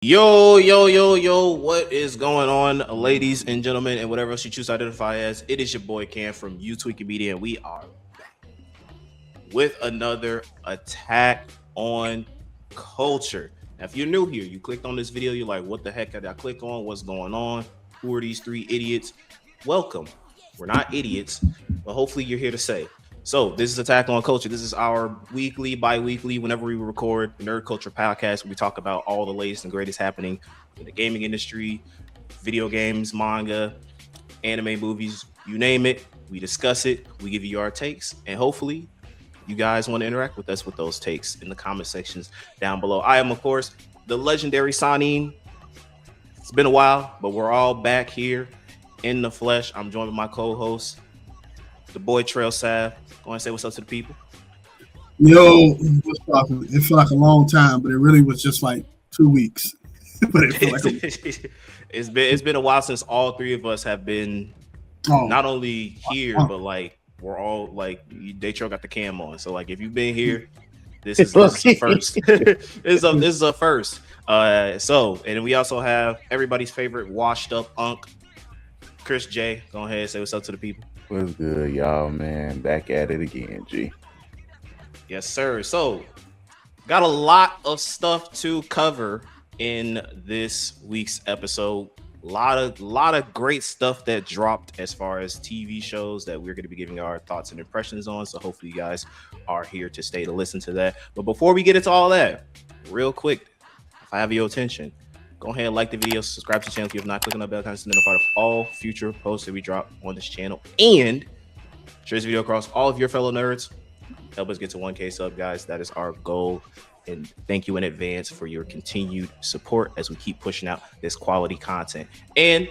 Yo, what is going on, ladies and gentlemen, and whatever else you choose to identify as? It is your boy Cam from Tweeking Media, and we are back with another attack on culture. Now, if you're new here, you clicked on this video, you're like, what the heck did I click on? What's going on? Who are these three idiots? Welcome. We're not idiots, but hopefully you're here to say. So this is Attack on Culture. This is our weekly, bi-weekly, whenever we record Nerd Culture podcast, where we talk about all the latest and greatest happening in the gaming industry, video games, manga, anime, movies, you name it. We discuss it. We give you our takes, and hopefully you guys want to interact with us with those takes in the comment sections down below. I am, of course, the Legendary Sanin. It's been a while, but we're all back here in the flesh. I'm joined with my co-host, the boy Trail Sav. Go and say what's up to the people. Yo, what's up? It felt like a long time, but it really was just like 2 weeks. But it felt like it's been a while since all three of us have been not only here, but like we're all like Daytro got the cam on. So like if you've been here, this is a first. this is a first. So and we also have everybody's favorite washed up Unk, Chris J. Go ahead and say what's up to the people. What's good, y'all, man? Back at it again, G. Yes, sir. So, got a lot of stuff to cover in this week's episode. A lot of great stuff that dropped as far as TV shows that we're going to be giving our thoughts and impressions on. So, hopefully, you guys are here to stay to listen to that. But before we get into all that, real quick, if I have your attention, go ahead and like the video, subscribe to the channel if you have not, clicked on the bell icon to be notified of all future posts that we drop on this channel, and share this video across all of your fellow nerds. Help us get to 1K sub, guys. That is our goal, and thank you in advance for your continued support as we keep pushing out this quality content. And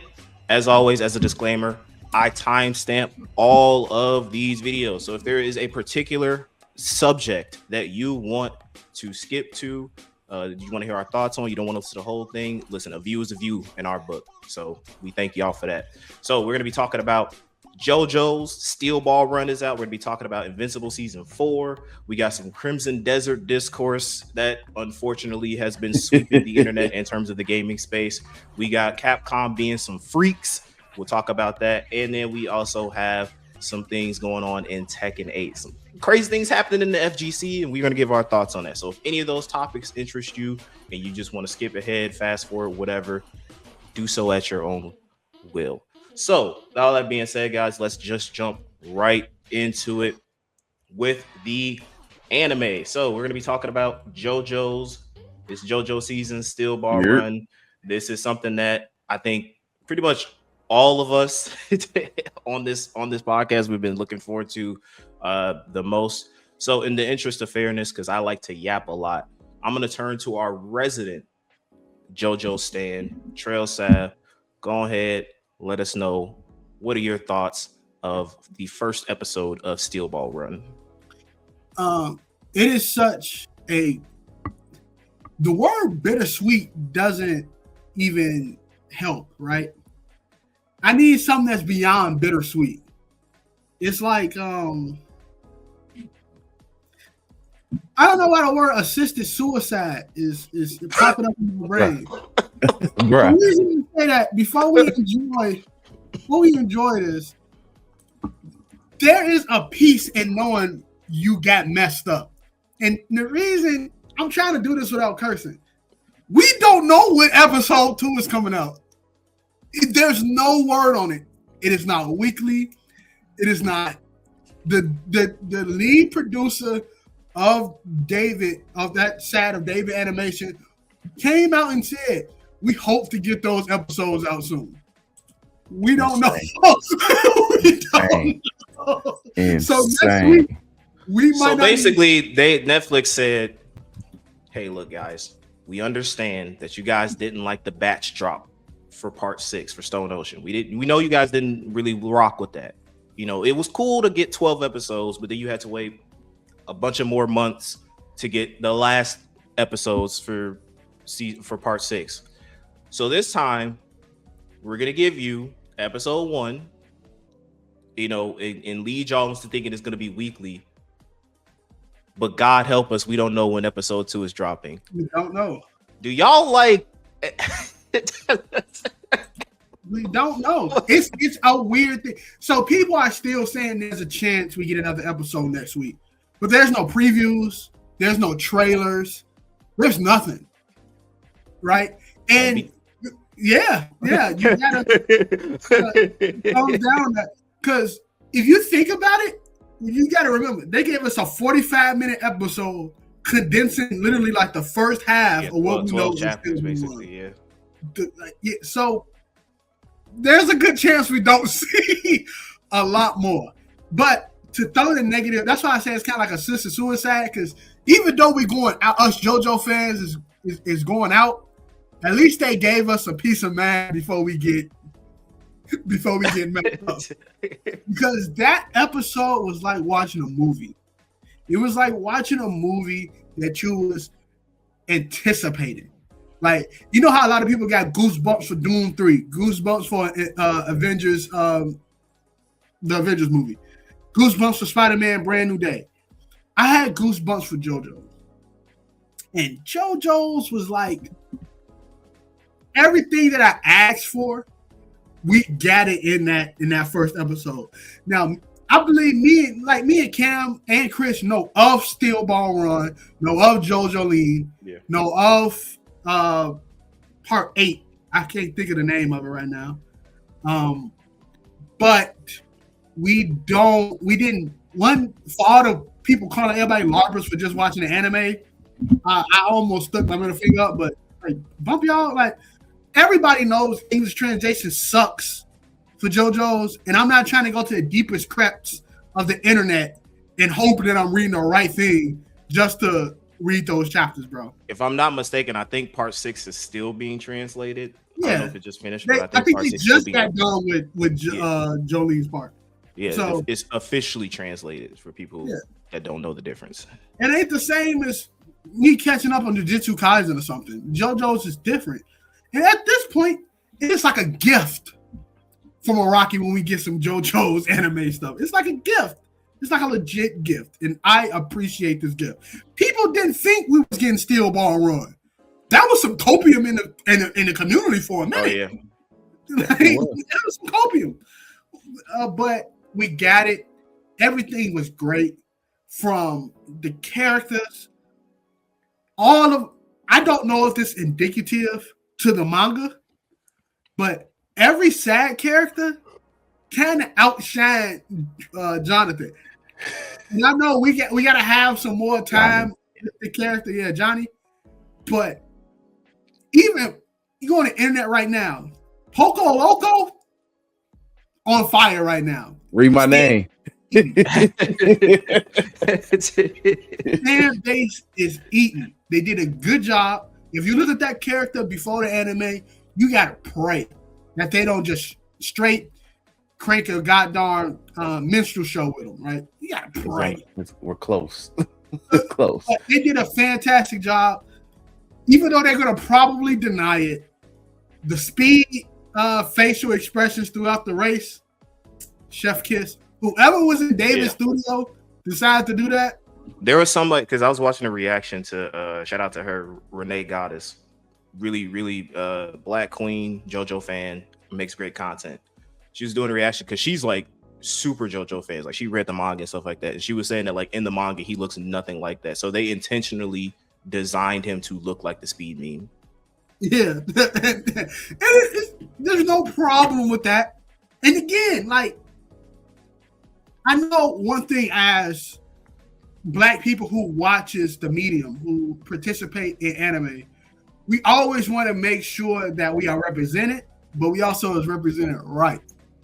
as always, as a disclaimer, I timestamp all of these videos, so if there is a particular subject that you want to skip to, you want to hear our thoughts on, you don't want to listen to the whole thing, listen, a view is a view in our book. So we thank y'all for that. So we're going to be talking about JOJO's Steel Ball Run is out. We're going to be talking about Invincible Season 4. We got some Crimson Desert Discourse that unfortunately has been sweeping the internet in terms of the gaming space. We got Capcom being some freaks. We'll talk about that. And then we also have some things going on in Tekken 8. Some crazy things happening in the FGC, and we're going to give our thoughts on that. So if any of those topics interest you and you just want to skip ahead, fast forward, whatever, do so at your own will. So all that being said, guys, let's just jump right into it with the anime. So we're going to be talking about JOJO's, this JOJO season, Steel Ball Run. This is something that I think pretty much all of us on this podcast we've been looking forward to the most. So in the interest of fairness, because I like to yap a lot, I'm going to turn to our resident JOJO stan, Trail Sav. Go ahead, let us know, what are your thoughts of the first episode of Steel Ball Run? It is such a, the word bittersweet doesn't even help, right? I need something that's beyond bittersweet. It's like, I don't know why the word assisted suicide is popping up in my brain. The reason we say that, before we enjoy this, there is a peace in knowing you got messed up. And the reason I'm trying to do this without cursing, we don't know when episode 2 is coming out. There's no word on it. It is not weekly. It is not. The lead producer of David, of that side of David Animation, came out and said, we hope to get those episodes out soon. We don't know. We don't know. So next week, we might. So basically, Netflix said, hey, look, guys, we understand that you guys didn't like the batch drop for part 6 for Stone Ocean. We know you guys didn't really rock with that. You know, it was cool to get 12 episodes, but then you had to wait a bunch of more months to get the last episodes for part 6. So this time we're gonna give you episode 1, you know, and lead y'all into thinking it's gonna be weekly. But God help us, we don't know when episode 2 is dropping. We don't know. Do y'all like We don't know. It's a weird thing. So people are still saying there's a chance we get another episode next week, but there's no previews, there's no trailers, there's nothing, right? And yeah, you gotta calm down that, because if you think about it, you gotta remember they gave us a 45-minute episode condensing literally like the first half of what we know. Chapters, basically, so there's a good chance we don't see a lot more. But to throw the negative, that's why I say it's kind of like a sister suicide, because even though we're going out, us JoJo fans is going out, at least they gave us a piece of mind before we get messed up. Because that episode was like watching a movie. It was like watching a movie that you was anticipating. Like, you know how a lot of people got goosebumps for Dune 3, goosebumps for Avengers, the Avengers movie, goosebumps for Spider-Man Brand New Day. I had goosebumps for JoJo. And JoJo's was like everything that I asked for, we got it in that first episode. Now, I believe me and Cam and Chris know of Steel Ball Run, know of JoJo Lean, know of Part 8. I can't think of the name of it right now. But we didn't for all the people calling everybody LARPers for just watching the anime. I almost stuck my middle finger up, but like bump y'all, like everybody knows English translation sucks for JoJo's, and I'm not trying to go to the deepest crypts of the internet and hope that I'm reading the right thing just to read those chapters, bro. If I'm not mistaken, I think part 6 is still being translated. Yeah, I don't know if it just finished, but I think part we 6 just got done with Jolene's part. Yeah, so it's officially translated for people that don't know the difference. It ain't the same as me catching up on Jujutsu Kaisen or something. JoJo's is different, and at this point, it's like a gift from Araki when we get some JoJo's anime stuff. It's like a gift. It's like a legit gift, and I appreciate this gift. People didn't think we was getting Steel Ball Run. That was some copium in the community for a minute. Oh yeah, that was some copium. But we got it. Everything was great, from the characters. I don't know if this is indicative to the manga, but every sad character kind of outshine Jonathan. And I know we got to have some more time with the character, Johnny. But even you go on the internet right now, Poco Loco on fire right now. Read my name. Fan base is eating. They did a good job. If you look at that character before the anime, you gotta pray that they don't just straight crank a goddamn minstrel show with them, right? You gotta pray. We're close. Close. But they did a fantastic job. Even though they're gonna probably deny it, the speed, facial expressions throughout the race, chef kiss. Whoever was in David's studio decided to do that. There was somebody, because I was watching a reaction to shout out to her, Renee Goddess, really black queen, JoJo fan, makes great content. She was doing a reaction because she's like super JoJo fans, like she read the manga and stuff like that, and she was saying that like in the manga he looks nothing like that, so they intentionally designed him to look like the speed meme. Yeah, there's no problem with that. And again, like, I know one thing as black people who watches the medium, who participate in anime, we always want to make sure that we are represented, but we also is represented right?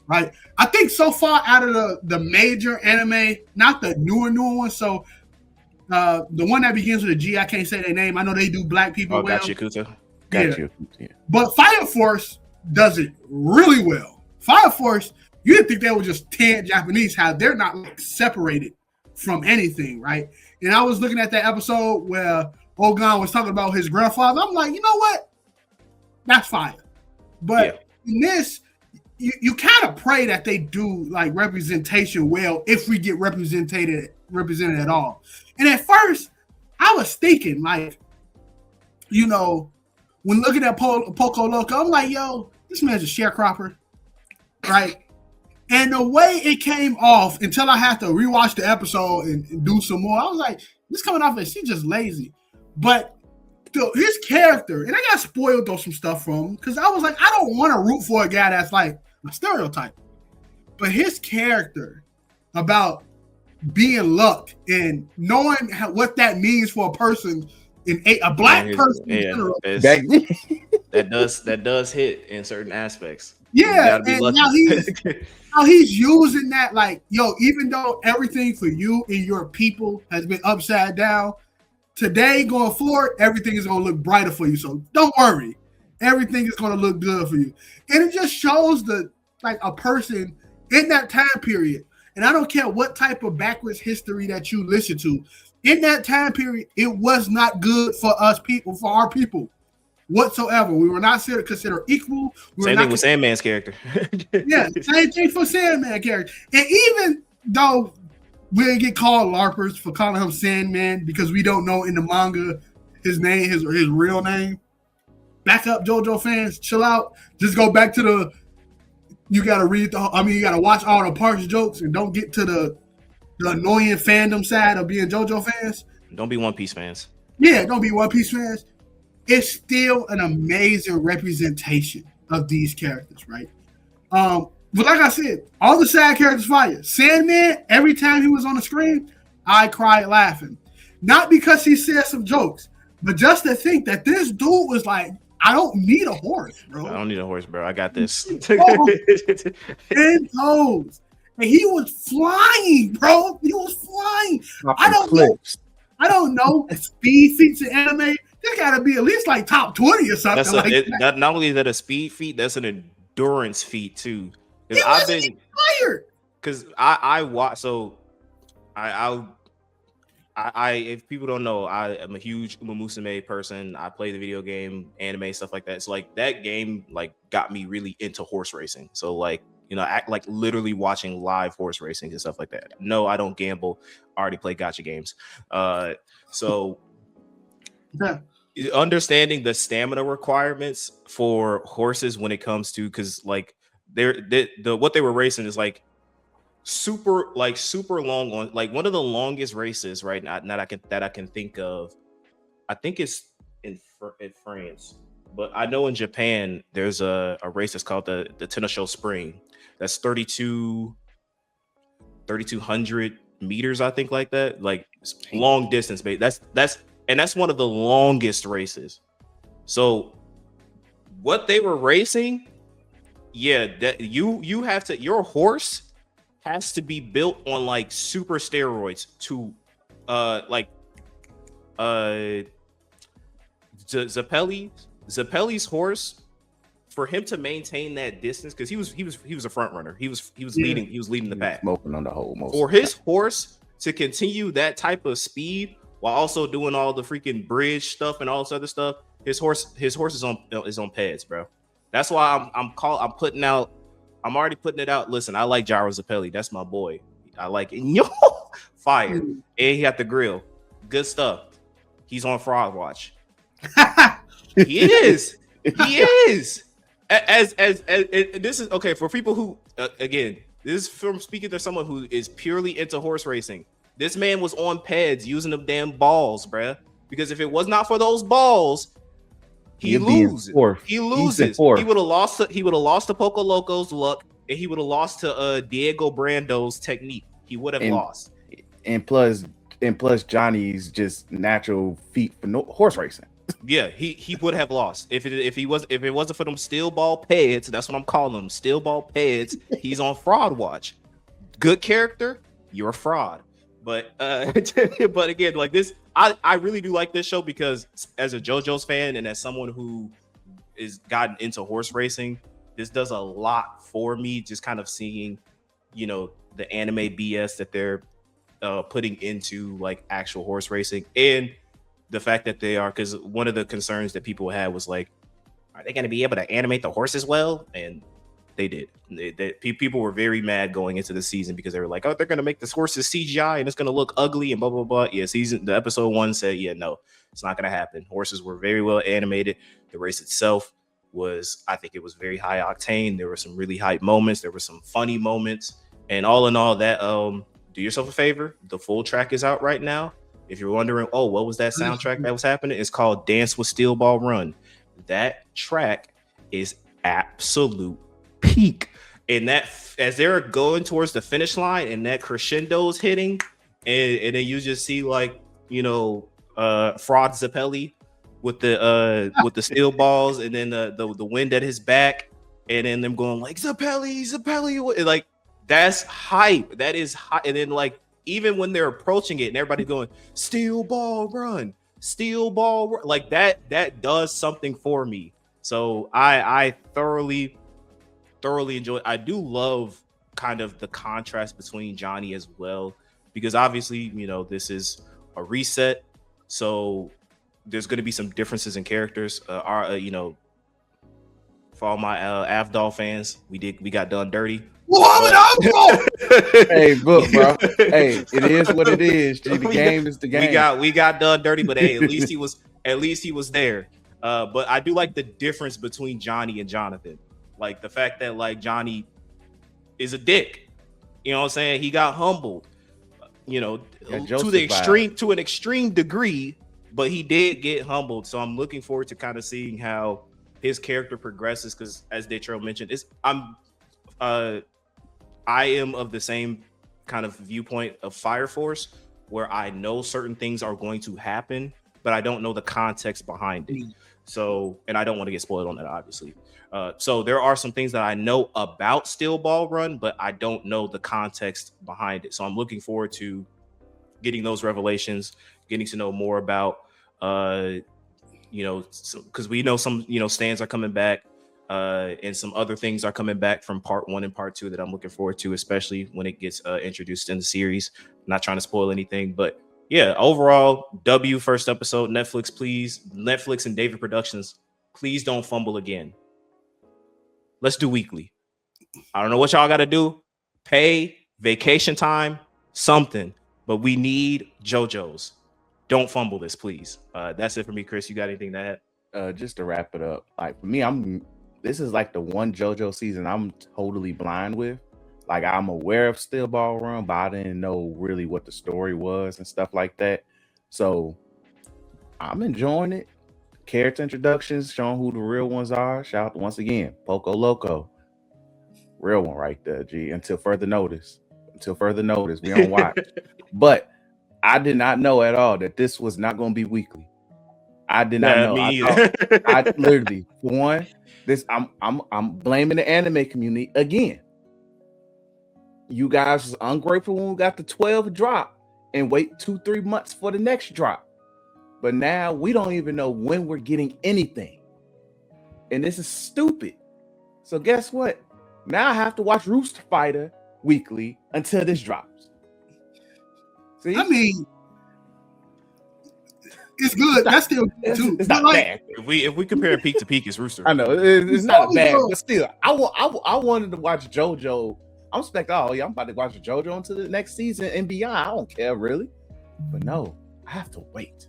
I think so far out of the major anime, not the newer one, so the one that begins with a G, I can't say their name. I know they do black people well. Got you. Yeah. But Fire Force does it really well. Fire Force, you didn't think they were just 10 Japanese, how they're not like separated from anything, right? And I was looking at that episode where Ogan was talking about his grandfather. I'm like, you know what? That's fire. But in this, you kind of pray that they do like representation well, if we get represented at all. And at first, I was thinking like, you know, when looking at Poco Loco, I'm like, yo, this man's a sharecropper, right? And the way it came off until I had to rewatch the episode and do some more, I was like, this coming off as she's just lazy. But his character, and I got spoiled on some stuff from him because I was like, I don't want to root for a guy that's like a stereotype. But his character about being luck and knowing what that means for a person, a black person in general. That does hit in certain aspects. Yeah, and now he's using that like, yo, even though everything for you and your people has been upside down, today going forward, everything is going to look brighter for you. So don't worry. Everything is going to look good for you. And it just shows a person in that time period. And I don't care what type of backwards history that you listen to. In that time period, it was not good for us people, for our people whatsoever. We were not considered equal. Same thing with Sandman's character. Yeah, same thing for Sandman character. And even though we didn't get called LARPers for calling him Sandman because we don't know in the manga his name, his real name. Back up, JoJo fans. Chill out. Just go back to you got to you got to watch all the Parks jokes and don't get to the annoying fandom side of being JoJo fans. Don't be One Piece fans. Yeah, don't be One Piece fans. It's still an amazing representation of these characters, right? But like I said, all the side characters fire. Sandman, every time he was on the screen, I cried laughing. Not because he said some jokes, but just to think that this dude was like, I don't need a horse, bro. I don't need a horse, bro. I got this. 10 toes. And he was flying, bro. He was flying. I don't know speed feats in anime. There's got to be at least like top 20 or something. Not only is that a speed feat, that's an endurance feat too. Because I've been tired. Because I watch. So I if people don't know, I am a huge Uma Musume person. I play the video game, anime, stuff like that. So like that game like got me really into horse racing. So like, you know, like literally watching live horse racing and stuff like that. No, I don't gamble. I already play gacha games. So understanding the stamina requirements for horses when it comes to, because like what they were racing is like super long on, like one of the longest races right now that I can think of. I think it's in France, but I know in Japan there's a race that's called the Tennosho Spring. That's 3,200 meters, I think, like that, like long distance. That's one of the longest races. So what they were racing, that you have to, your horse has to be built on like super steroids to Zappelli's horse, for him to maintain that distance, because he was a front runner. He was leading the pack. Smoking on the whole most. For his horse to continue that type of speed while also doing all the freaking bridge stuff and all this other stuff, his horse is on pads, bro. That's why I'm already putting it out. Listen, I like Gyro Zappelli. That's my boy. I like it. Yo, fire. And he got the grill. Good stuff. He's on Fraud Watch. He is. He is. As this is okay for people who again, this is from speaking to someone who is purely into horse racing. This man was on pads using them damn balls, bruh. Because if it was not for those balls, he loses. He loses. He would have lost to Poco Loco's luck, and he would have lost to Diego Brando's technique. He would have lost. And plus Johnny's just natural feat for horse racing. Yeah, he would have lost if it wasn't for them steel ball pads. That's what I'm calling them, steel ball pads. He's on Fraud Watch. Good character, you're a fraud. But but again, like this, I really do like this show because as a JoJo's fan and as someone who is gotten into horse racing, this does a lot for me. Just kind of seeing, you know, the anime BS that they're putting into like actual horse racing, and the fact that they are, because one of the concerns that people had was like, are they going to be able to animate the horses well? And they did. People were very mad going into the season because they were like, oh, they're going to make this horses CGI and it's going to look ugly and blah, blah, blah. Yeah, the episode 1 said, yeah, no, It's not going to happen. Horses were very well animated. The race itself was, I think it was very high octane. There were some really hype moments. There were some funny moments. And all in all, that do yourself a favor. The full track is out right now. If you're wondering, oh, what was that soundtrack that was happening? It's called Dance with Steel Ball Run. That track is absolute peak. And that, as they're going towards the finish line and that crescendo's hitting, and then you just see like, Fraud Zappelli with the steel balls, and then the wind at his back, and then them going like Zappelli, like that's hype. That is hype. And then like even when they're approaching it and everybody going steel ball run, like that does something for me. So I thoroughly enjoy it. I do love kind of the contrast between Johnny as well, because obviously, this is a reset. So there's going to be some differences in characters. For all my Avdol fans, we got done dirty. Hey, look, bro. Hey, it is what it is. G, the game is the game. We got done dirty, but hey, at least he was there. But I do like the difference between Johnny and Jonathan. Like the fact that like Johnny is a dick. You know what I'm saying? He got humbled. To an extreme degree, but he did get humbled. So I'm looking forward to kind of seeing how his character progresses, because as Detrell mentioned, I am of the same kind of viewpoint of Fire Force, where I know certain things are going to happen, but I don't know the context behind it. So, and I don't want to get spoiled on that, obviously. So there are some things that I know about Steel Ball Run, but I don't know the context behind it. So I'm looking forward to getting those revelations, getting to know more about, because we know some, stands are coming back. And some other things are coming back from part 1 and part 2 that I'm looking forward to, especially when it gets introduced in the series. I'm not trying to spoil anything, but yeah, overall, W first episode. Netflix and David Productions, please don't fumble again. Let's do weekly. I don't know what y'all got to do. Pay, vacation time, something, but we need JOJOs. Don't fumble this, please. That's it for me, Chris. You got anything to add? Just to wrap it up, like for me, this is like the one JoJo season I'm totally blind with. Like I'm aware of Steel Ball Run, but I didn't know really what the story was and stuff like that. So I'm enjoying it. Character introductions, showing who the real ones are. Shout out once again, Poco Loco. Real one right there, G. Until further notice, we don't watch. But I did not know at all that this was not going to be weekly. I did not know. I literally, for one, I'm blaming the anime community again. You guys was ungrateful when we got the 12 drop and wait 2-3 months for the next drop. But now we don't even know when we're getting anything. And this is stupid. So guess what? Now I have to watch Rooster Fighter weekly until this drops. See? I mean, it's good. That's still good too. It's not bad. If we compare peak to peak, it's Rooster. I know it's not bad, but still, I wanted to watch JoJo. I'm expecting, I'm about to watch JoJo until the next season and beyond. I don't care really, but no, I have to wait.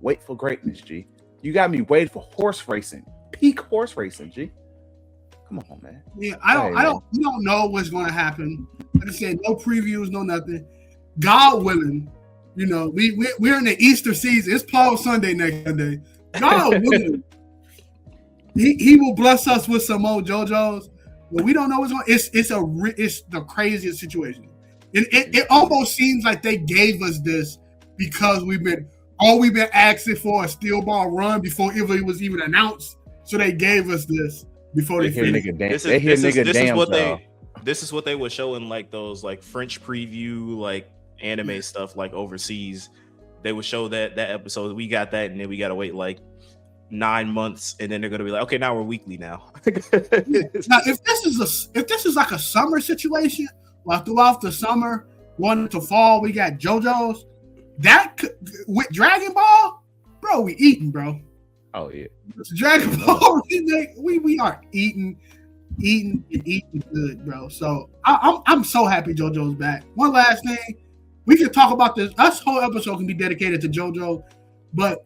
Wait for greatness, G. You got me waiting for horse racing, peak horse racing, G. Come on, man. Yeah, we don't know what's going to happen. Like I said, no previews, no nothing. God willing, we're in the Easter season. It's Palm Sunday next Sunday. God willing, he will bless us with some more JoJos, but we don't know what's going. It's the craziest situation. It almost seems like they gave us this because we've been asking for a Steel Ball Run before it was even announced. So they gave us this before they finished. This is what they would show in like those like French preview like anime stuff like overseas. They would show that episode. We got that, and then we gotta wait like 9 months, and then they're gonna be like, okay, now we're weekly now. Now, if this is like a summer situation, like throughout the summer, going into fall, we got JoJo's. With Dragon Ball, bro, we eating, bro. Oh yeah, Dragon Ball, we are eating good, bro. So I'm so happy JoJo's back. One last thing, we can talk about this. This whole episode can be dedicated to JoJo. But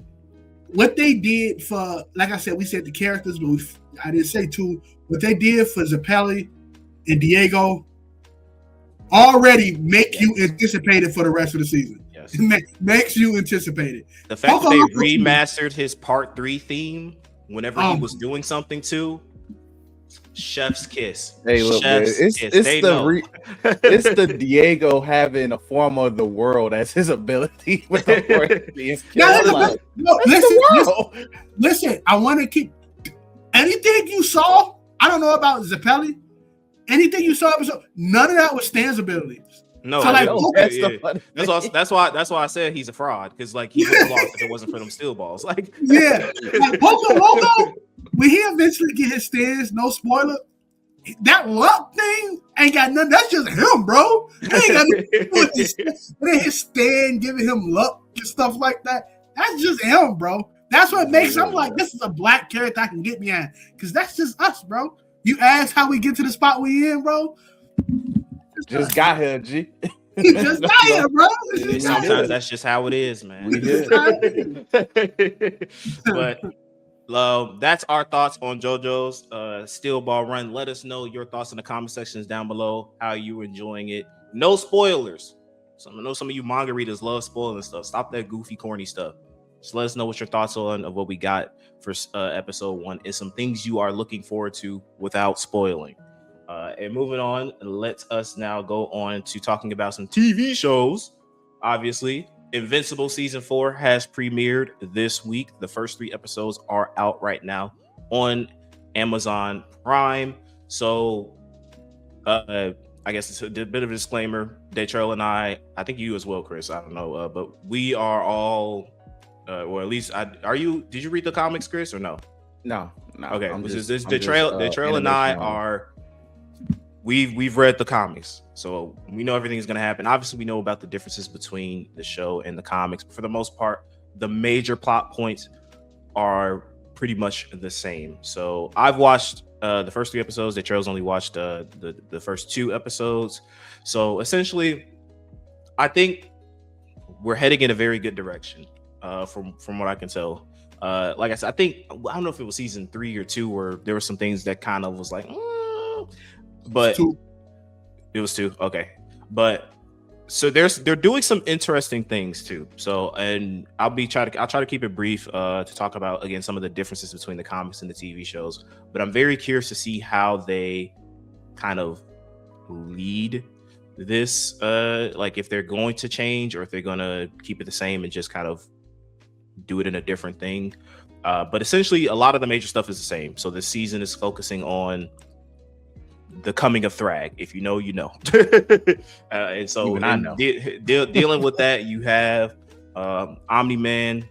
what they did for, like I said, we said the characters, but I didn't say two. What they did for Zappelli and Diego already make you anticipated for the rest of the season. Yes. It makes you anticipated. The fact that they remastered his part 3 theme whenever he was doing something too, chef's kiss. Hey, look, chef's man, kiss. It's the Diego having a form of the world as his ability. With Listen, I want to keep anything you saw. I don't know about Zappelli. Anything you saw episode, none of that was Stan's abilities. No, so like, that's why I said he's a fraud, because like he would have lost if it wasn't for them steel balls. Like like Poco, when he eventually get his Stans, no spoiler, that luck thing ain't got nothing. That's just him, bro. He ain't got nothing to do with his Stan giving him luck and stuff like that. That's just him, bro. That's what makes him like, this is a black character I can get behind, because that's just us, bro. You ask how we get to the spot we in, bro. Just got here, G. Just got here, bro. Sometimes that's just how it is, man. But that's our thoughts on JoJo's Steel Ball Run. Let us know your thoughts in the comment sections down below. How you enjoying it? No spoilers. I know some of you manga readers love spoiling stuff. Stop that goofy, corny stuff. Just let us know what your thoughts on of what we got for episode 1 and some things you are looking forward to without spoiling. And moving on, let us now go on to talking about some TV shows. Obviously, Invincible season 4 has premiered this week. The first 3 episodes are out right now on Amazon Prime. So, I guess it's a bit of a disclaimer. Daytrail and I think you as well, Chris. I don't know, but we are all. Or at least did you read the comics, Chris, or no? No. Okay. The trail and I are, we've read the comics, so we know everything's gonna happen. Obviously, we know about the differences between the show and the comics, but for the most part, the major plot points are pretty much the same. So I've watched the first 3 episodes. The Trail's only watched the first 2 episodes. So essentially, I think we're heading in a very good direction. From what I can tell, like I said, I don't know if it was season 3 or 2 where there were some things that kind of was like, but it was 2. Okay, but so they're doing some interesting things too. So, and I'll try to keep it brief to talk about again some of the differences between the comics and the TV shows. But I'm very curious to see how they kind of lead this, like if they're going to change or if they're going to keep it the same and just kind of do it in a different thing. But essentially a lot of the major stuff is the same. So this season is focusing on the coming of Thrag. If you know, you know. And so I know. Dealing with that, you have Omni-Man,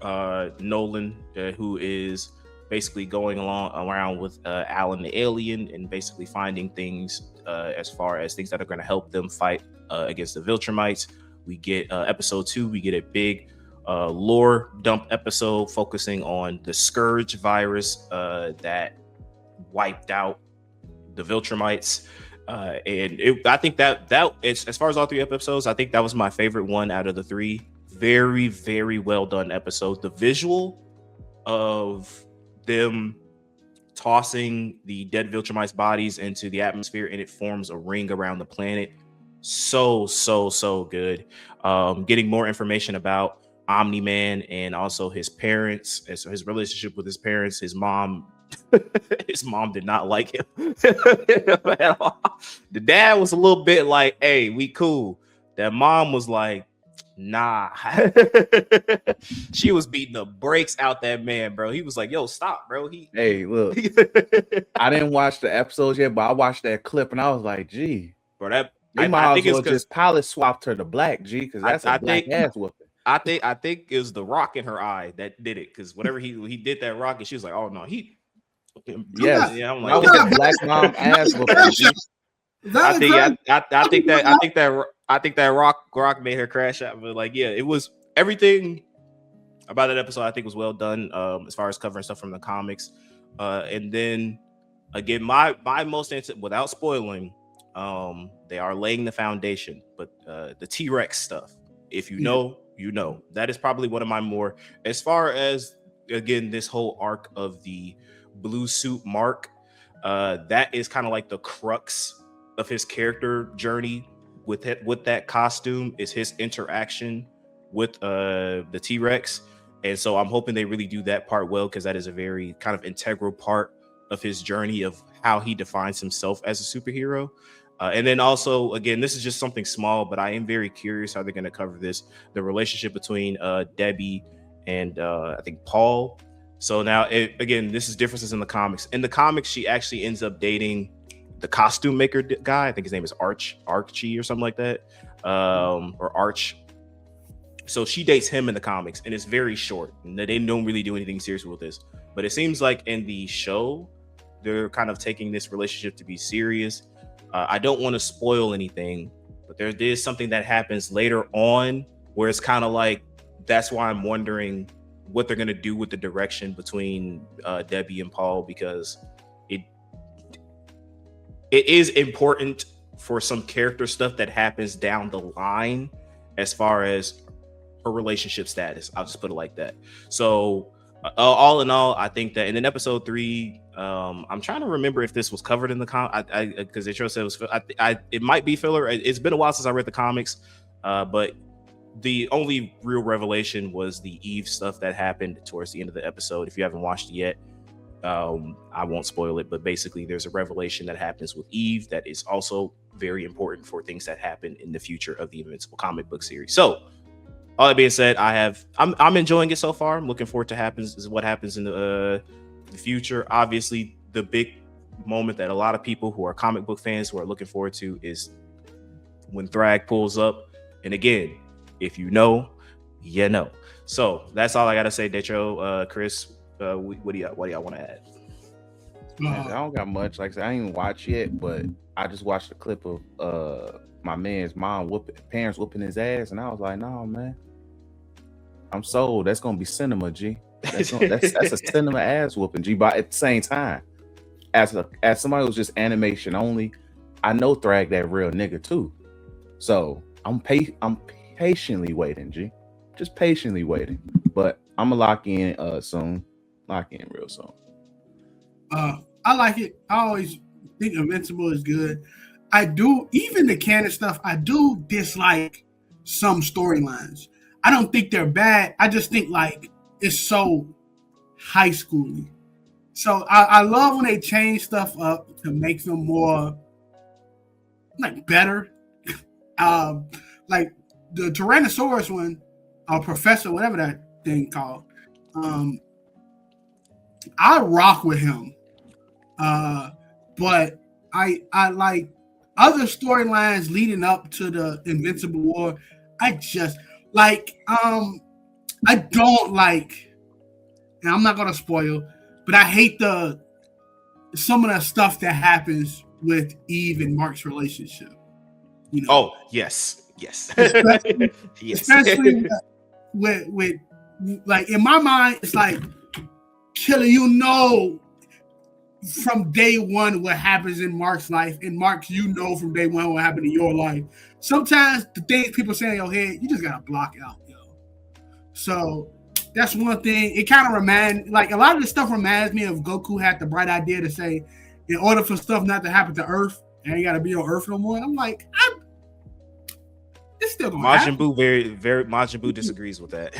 Nolan, who is basically going around with Alan the Alien and basically finding things as far as things that are going to help them fight against the Viltrumites. We get episode 2, we get a big lore dump episode focusing on the Scourge virus that wiped out the Viltrumites. I think that is, as far as all 3 episodes, I think that was my favorite one out of the 3. Very, very well done episode. The visual of them tossing the dead Viltrumites bodies into the atmosphere and it forms a ring around the planet. So good. Getting more information about Omni-Man and also his parents, and so his relationship with his parents. His mom did not like him at all. The dad was a little bit like, hey, we cool. That mom was like, nah. She was beating the brakes out that man, bro. He was like, yo, stop, bro. Hey, look, I didn't watch the episodes yet, but I watched that clip and I was like, gee, bro, I think it's just pilot swapped her to black, G, because that's a black ass whooping. I think it was the rock in her eye that did it, because whenever he did that rock, and she was like, "Oh no, he." Yes, yeah, I'm like, like, that black mom ass whooping. I think that rock made her crash out. But like, yeah, it was everything about that episode. I think was well done as far as covering stuff from the comics, and then again, my most without spoiling, they are laying the foundation, but the T-Rex stuff. If you know you know. That is probably one of my more, as far as again this whole arc of the blue suit Mark. That is kind of like the crux of his character journey with it, with that costume, is his interaction with the T-Rex. And so I'm hoping they really do that part well, because that is a very kind of integral part of his journey of how he defines himself as a superhero. And then also, again, this is just something small, but I am very curious how they're going to cover this, the relationship between Debbie and I think Paul. So now, again, this is differences in the comics. In the comics, she actually ends up dating the costume maker guy. I think his name is Archie or something like that, or Arch. So she dates him in the comics, and it's very short. And they don't really do anything serious with this. But it seems like in the show, they're kind of taking this relationship to be serious. I don't want to spoil anything, but there is something that happens later on where it's kind of like, that's why I'm wondering what they're going to do with the direction between Debbie and Paul, because it is important for some character stuff that happens down the line as far as her relationship status. I'll just put it like that. So all in all, I think that, and in episode 3, I'm trying to remember if this was covered in the because it said it was. It might be filler. It's been a while since I read the comics, but the only real revelation was the Eve stuff that happened towards the end of the episode. If you haven't watched it yet, I won't spoil it, but basically there's a revelation that happens with Eve that is also very important for things that happen in the future of the Invincible comic book series. So all that being said, I'm enjoying it so far. I'm looking forward to what happens in the future. Obviously, the big moment that a lot of people who are comic book fans who are looking forward to is when Thrag pulls up. And again, if you know, you know. So that's all I gotta say, Decho. Chris, what do y'all want to add? I don't got much. Like I said, I ain't even watch yet, but I just watched a clip of my man's parents whooping his ass, and I was like, no, man, I'm sold. That's gonna be cinema, G. That's a cinema ass whooping, G. But at the same time, as somebody who's just animation only, I know Thrag that real nigga too. So I'm patiently waiting, G. Just patiently waiting. But I'm gonna lock in soon. Lock in real soon. I like it. I always think Invincible is good. I do, even the canon stuff, I do dislike some storylines. I don't think they're bad. I just think like it's so high schooly. So I love when they change stuff up to make them more like better. Like the Tyrannosaurus one, or Professor, whatever that thing called. I rock with him. But I like other storylines leading up to the Invincible War. I just like I don't like, and I'm not gonna spoil, but I hate some of the stuff that happens with Eve and Mark's relationship. You know? Oh, yes. Especially, Yes. especially with like in my mind, it's like Killer, you know from day one what happens in Mark's life, and Mark, you know from day one what happened in your life. Sometimes the things people say in your head, you just gotta block out, yo. So that's one thing. It kind of like a lot of this stuff reminds me of Goku had the bright idea to say, in order for stuff not to happen to Earth, and you gotta be on Earth no more. I'm like, it's still gonna happen. Majin Buu Majin Buu disagrees with that.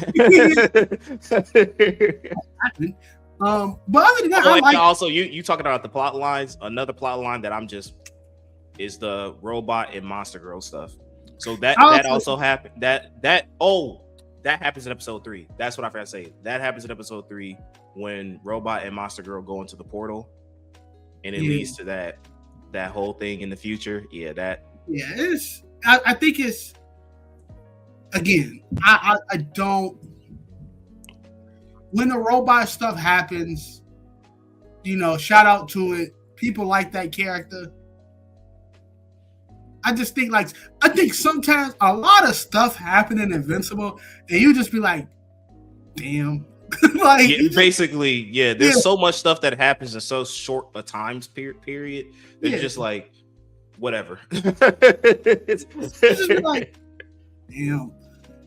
But other than that, I like. Also, you talking about the plot lines. Another plot line that is the robot and Monster Girl stuff. So that also happened. That happens in episode 3. That's what I forgot to say. That happens in episode 3 when Robot and Monster Girl go into the portal, and it leads to that whole thing in the future. I think it's, again, I don't. When the robot stuff happens, you know, shout out to it. People like that character. I just think sometimes a lot of stuff happen in Invincible, and you just be like, damn. Like basically, there's so much stuff that happens in so short a time period that you're just like, whatever. It's just like, damn.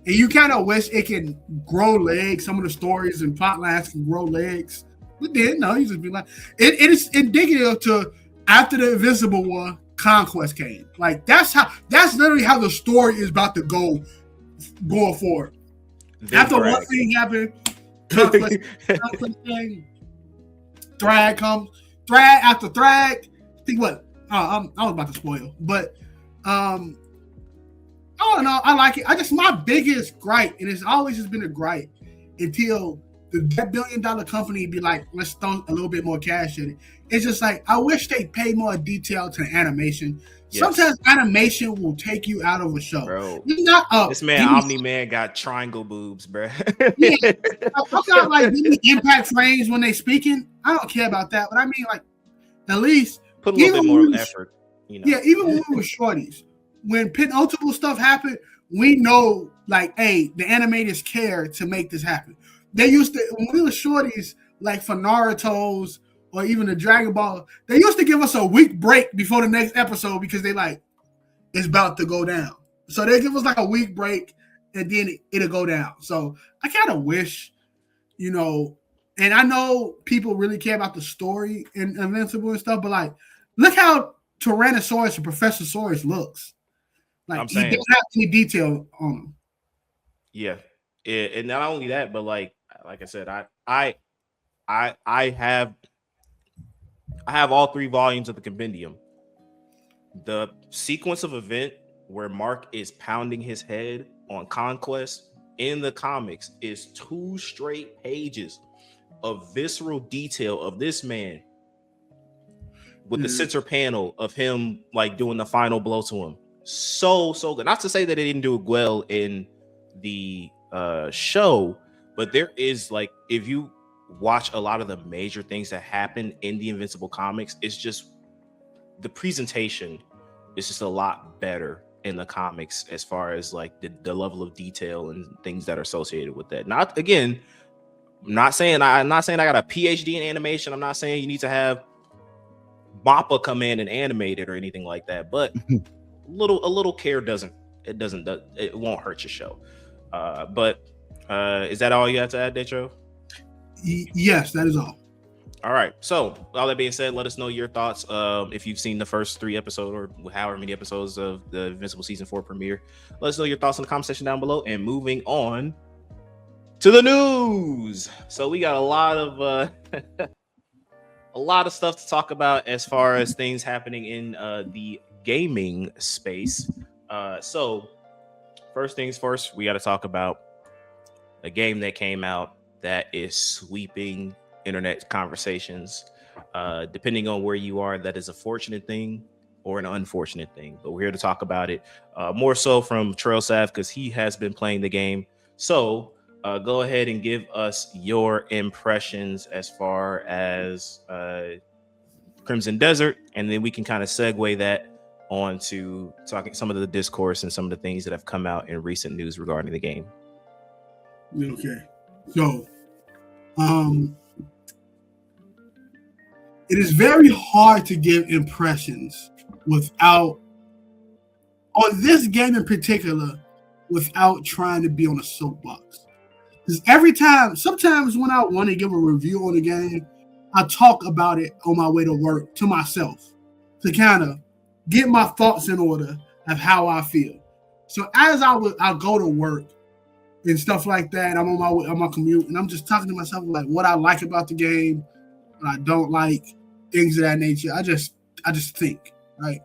And you kind of wish it can grow legs. Some of the stories and plot lines can grow legs. But then, no, you just be like, it is indicative to after the Invincible one, Conquest came. Like, that's literally how the story is about to go going forward. After one thing happened, Conquest thing, Thrag comes. Thrag after Thrag. Think what? I was about to spoil. But, I don't know. I like it. My biggest gripe, and it's always just been a gripe until that $1 billion company be like, let's throw a little bit more cash in it. It's just like, I wish they pay more detail to animation. Yes. Sometimes animation will take you out of a show. Bro, not, this man, Omni-Man, got triangle boobs, bro. Yeah, I'm not like impact frames when they speaking. I don't care about that, but I mean, like, at least put a little bit more effort. You know? Yeah, even when we were shorties, when penultimate stuff happened, we know, like, hey, the animators care to make this happen. They used to, when we were shorties, like for Naruto's or even the Dragon Ball, they used to give us a week break before the next episode because they like, it's about to go down. So they give us like a week break and then it'll go down. So I kind of wish, you know, and I know people really care about the story in Invincible and stuff, but like, look how Tyrannosaurus and Professor Saurus looks. Like, he doesn't have any detail on him. Yeah. And not only that, but like I said, I have all 3 volumes of the compendium. The sequence of event where Mark is pounding his head on Conquest in the comics is 2 straight pages of visceral detail of this man with the center panel of him like doing the final blow to him. So good. Not to say that it didn't do well in the show, but there is, like, if you watch a lot of the major things that happen in the Invincible comics, it's just the presentation is just a lot better in the comics as far as like the level of detail and things that are associated with that. Not again, I'm not saying I got a PhD in animation. I'm not saying you need to have MAPPA come in and animate it or anything like that, but a little care it won't hurt your show. But is that all you have to add, Detro? Yes, that is all. All right. So, all that being said, let us know your thoughts. If you've seen the first 3 episodes or however many episodes of the Invincible Season 4 premiere, let us know your thoughts in the comment section down below. And moving on to the news. So, we got a lot of stuff to talk about as far as things happening in the gaming space. So, first things first, we got to talk about a game that came out that is sweeping internet conversations. Depending on where you are, that is a fortunate thing or an unfortunate thing. But we're here to talk about it more so from Trail Sav because he has been playing the game. So go ahead and give us your impressions as far as Crimson Desert, and then we can kind of segue that on to talking some of the discourse and some of the things that have come out in recent news regarding the game. Okay. So, it is very hard to give impressions without, on this game in particular, without trying to be on a soapbox. Because sometimes when I want to give a review on the game, I talk about it on my way to work to myself to kind of get my thoughts in order of how I feel. So as I go to work and stuff like that, I'm on my commute, and I'm just talking to myself like what I like about the game, what I don't like, things of that nature. I just think, right?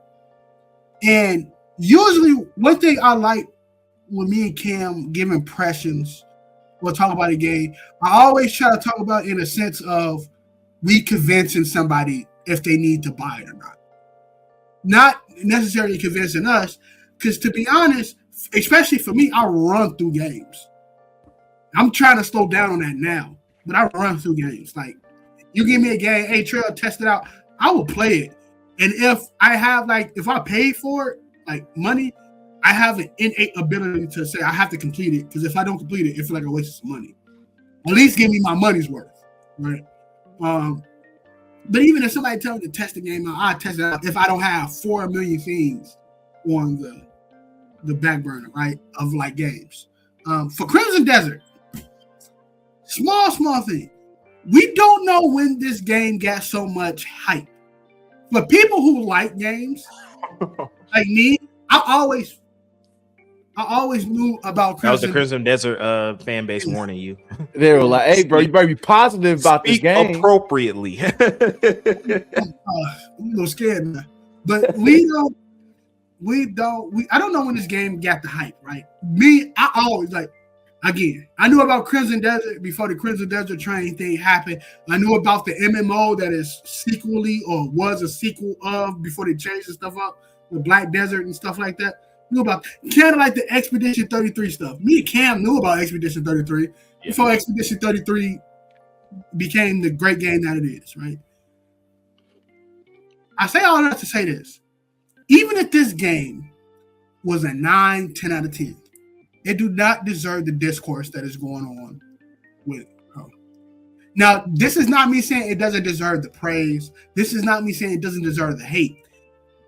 And usually one thing I like when me and Cam give impressions or talk about a game, I always try to talk about it in a sense of we convincing somebody if they need to buy it or not. Not necessarily convincing us, because to be honest, especially for me, I run through games. I'm trying to slow down on that now, but I run through games. Like, you give me a game, hey, Trail, test it out, I will play it. And if I paid for it, like money, I have an innate ability to say I have to complete it, because if I don't complete it, it feels like I wasted some money. At least give me my money's worth, right? But even if somebody tells me to test the game out, I test it out if I don't have 4 million things on the back burner, right, of like games. For Crimson Desert, small thing. We don't know when this game got so much hype. But people who like games, like me, I always knew about Crimson. That was the Crimson Desert fan base warning you. They were like, "Hey, bro, you better be positive about this Speak game appropriately." I'm a little scared now. But I don't know when this game got the hype, right? Me, I always again, I knew about Crimson Desert before the Crimson Desert train thing happened. I knew about the MMO that is sequely or was a sequel of before they changed the stuff up with Black Desert and stuff like that. Knew about kind of like the Expedition 33 stuff. Me and Cam knew about Expedition 33 before Expedition 33 became the great game that it is, right? I say all that to say this. Even if this game was a 9, 10 out of 10, it do not deserve the discourse that is going on with it. Now, this is not me saying it doesn't deserve the praise. This is not me saying it doesn't deserve the hate.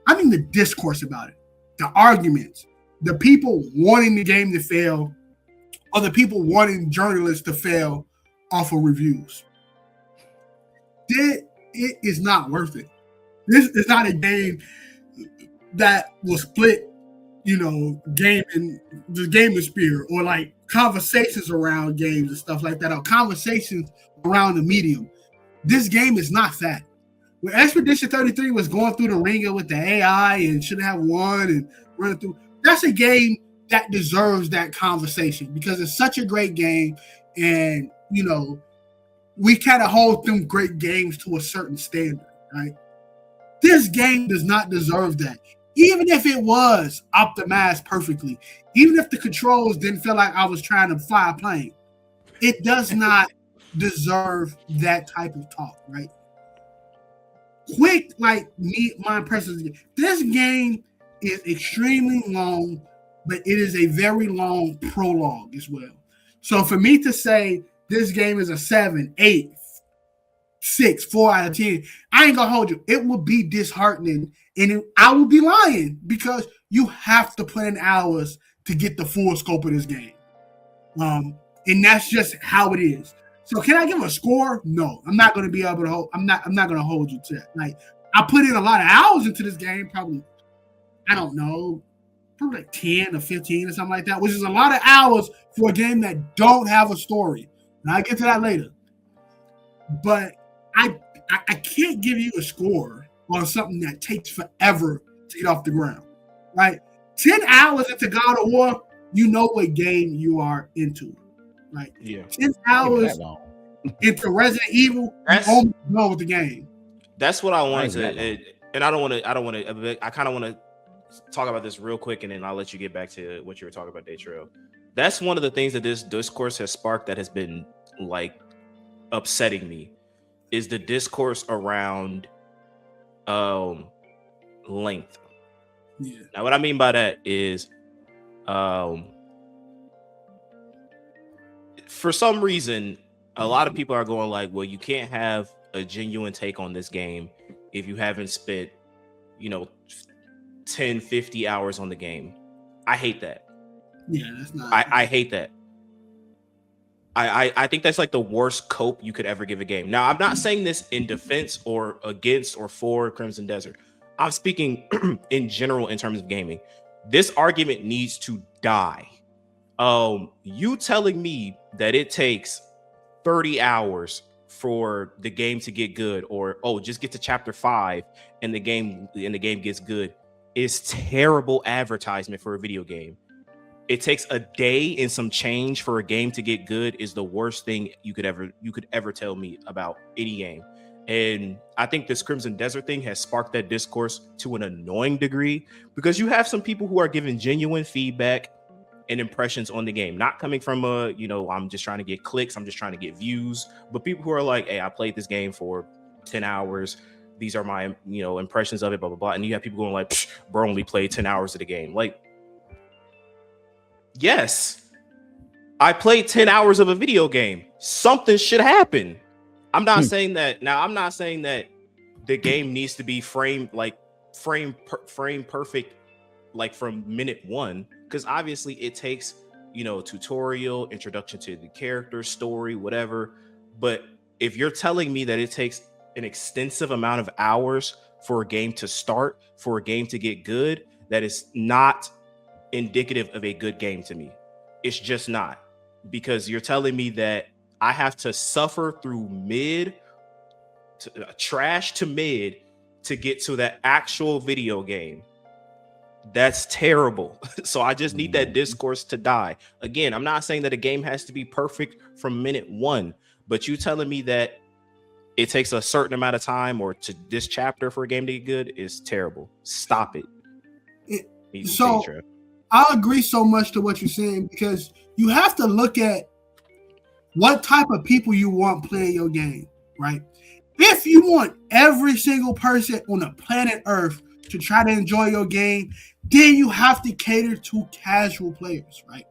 I mean the discourse about it, the arguments, the people wanting the game to fail, or the people wanting journalists to fail off of reviews. It is not worth it. This is not a game that will split, game and the gaming sphere, or like conversations around games and stuff like that, or conversations around the medium. This game is not that. When Expedition 33 was going through the ringer with the AI and should have won and running through, that's a game that deserves that conversation because it's such a great game, and we kind of hold them great games to a certain standard, right? This game does not deserve that. Even if it was optimized perfectly, even if the controls didn't feel like I was trying to fly a plane, it does not deserve that type of talk, right? Quick, like me, my impressions. This game is extremely long, but it is a very long prologue as well. So for me to say this game is a 7, 8, 6, 4 out of 10, I ain't gonna hold you. It will be disheartening, and I will be lying because you have to put in hours to get the full scope of this game. And that's just how it is. So can I give a score? No, I'm not going to be able to hold. I'm not going to hold you to that. Like, I put in a lot of hours into this game, probably, I don't know, probably like 10 or 15 or something like that, which is a lot of hours for a game that don't have a story. And I'll get to that later. But I can't give you a score on something that takes forever to get off the ground. Right? 10 hours into God of War, you know what game you are into. Right? Yeah. 10 hours into Resident Evil, you almost know with the game. That's what I wanted to, and I kind of want to talk about this real quick, and then I'll let you get back to what you were talking about, Daytrail. That's one of the things that this discourse has sparked that has been like upsetting me, is the discourse around length. Yeah. Now, what I mean by that is, for some reason, a lot of people are going like, well, you can't have a genuine take on this game if you haven't spent, 10, 50 hours on the game. I hate that. Yeah, that's not. I hate that. I think that's like the worst cope you could ever give a game. Now, I'm not saying this in defense or against or for Crimson Desert. I'm speaking in general in terms of gaming. This argument needs to die. You telling me that it takes 30 hours for the game to get good, or just get to chapter 5 and the game gets good, is terrible advertisement for a video game. It takes a day and some change for a game to get good is the worst thing you could ever tell me about any game. And I think this Crimson Desert thing has sparked that discourse to an annoying degree, because you have some people who are giving genuine feedback and impressions on the game, not coming from I'm just trying to get clicks, I'm just trying to get views, but people who are like, hey, I played this game for 10 hours. These are my, impressions of it, blah, blah, blah. And you have people going like, bro, only played 10 hours of the game. Like, yes, I played 10 hours of a video game. Something should happen. I'm not saying that. Now, I'm not saying that the game needs to be frame perfect, like from minute one, because obviously it takes tutorial, introduction to the character, story, whatever. But if you're telling me that it takes an extensive amount of hours for a game to start, for a game to get good, that is not indicative of a good game to me. It's just not, because you're telling me that I have to suffer through trash to mid to get to that actual video game. That's terrible. So I just need that discourse to die. Again, I'm not saying that a game has to be perfect from minute one, but you telling me that it takes a certain amount of time or to this chapter for a game to get good is terrible. Stop it. So I agree so much to what you're saying, because you have to look at what type of people you want playing your game, right? If you want every single person on the planet Earth to try to enjoy your game, then you have to cater to casual players, right?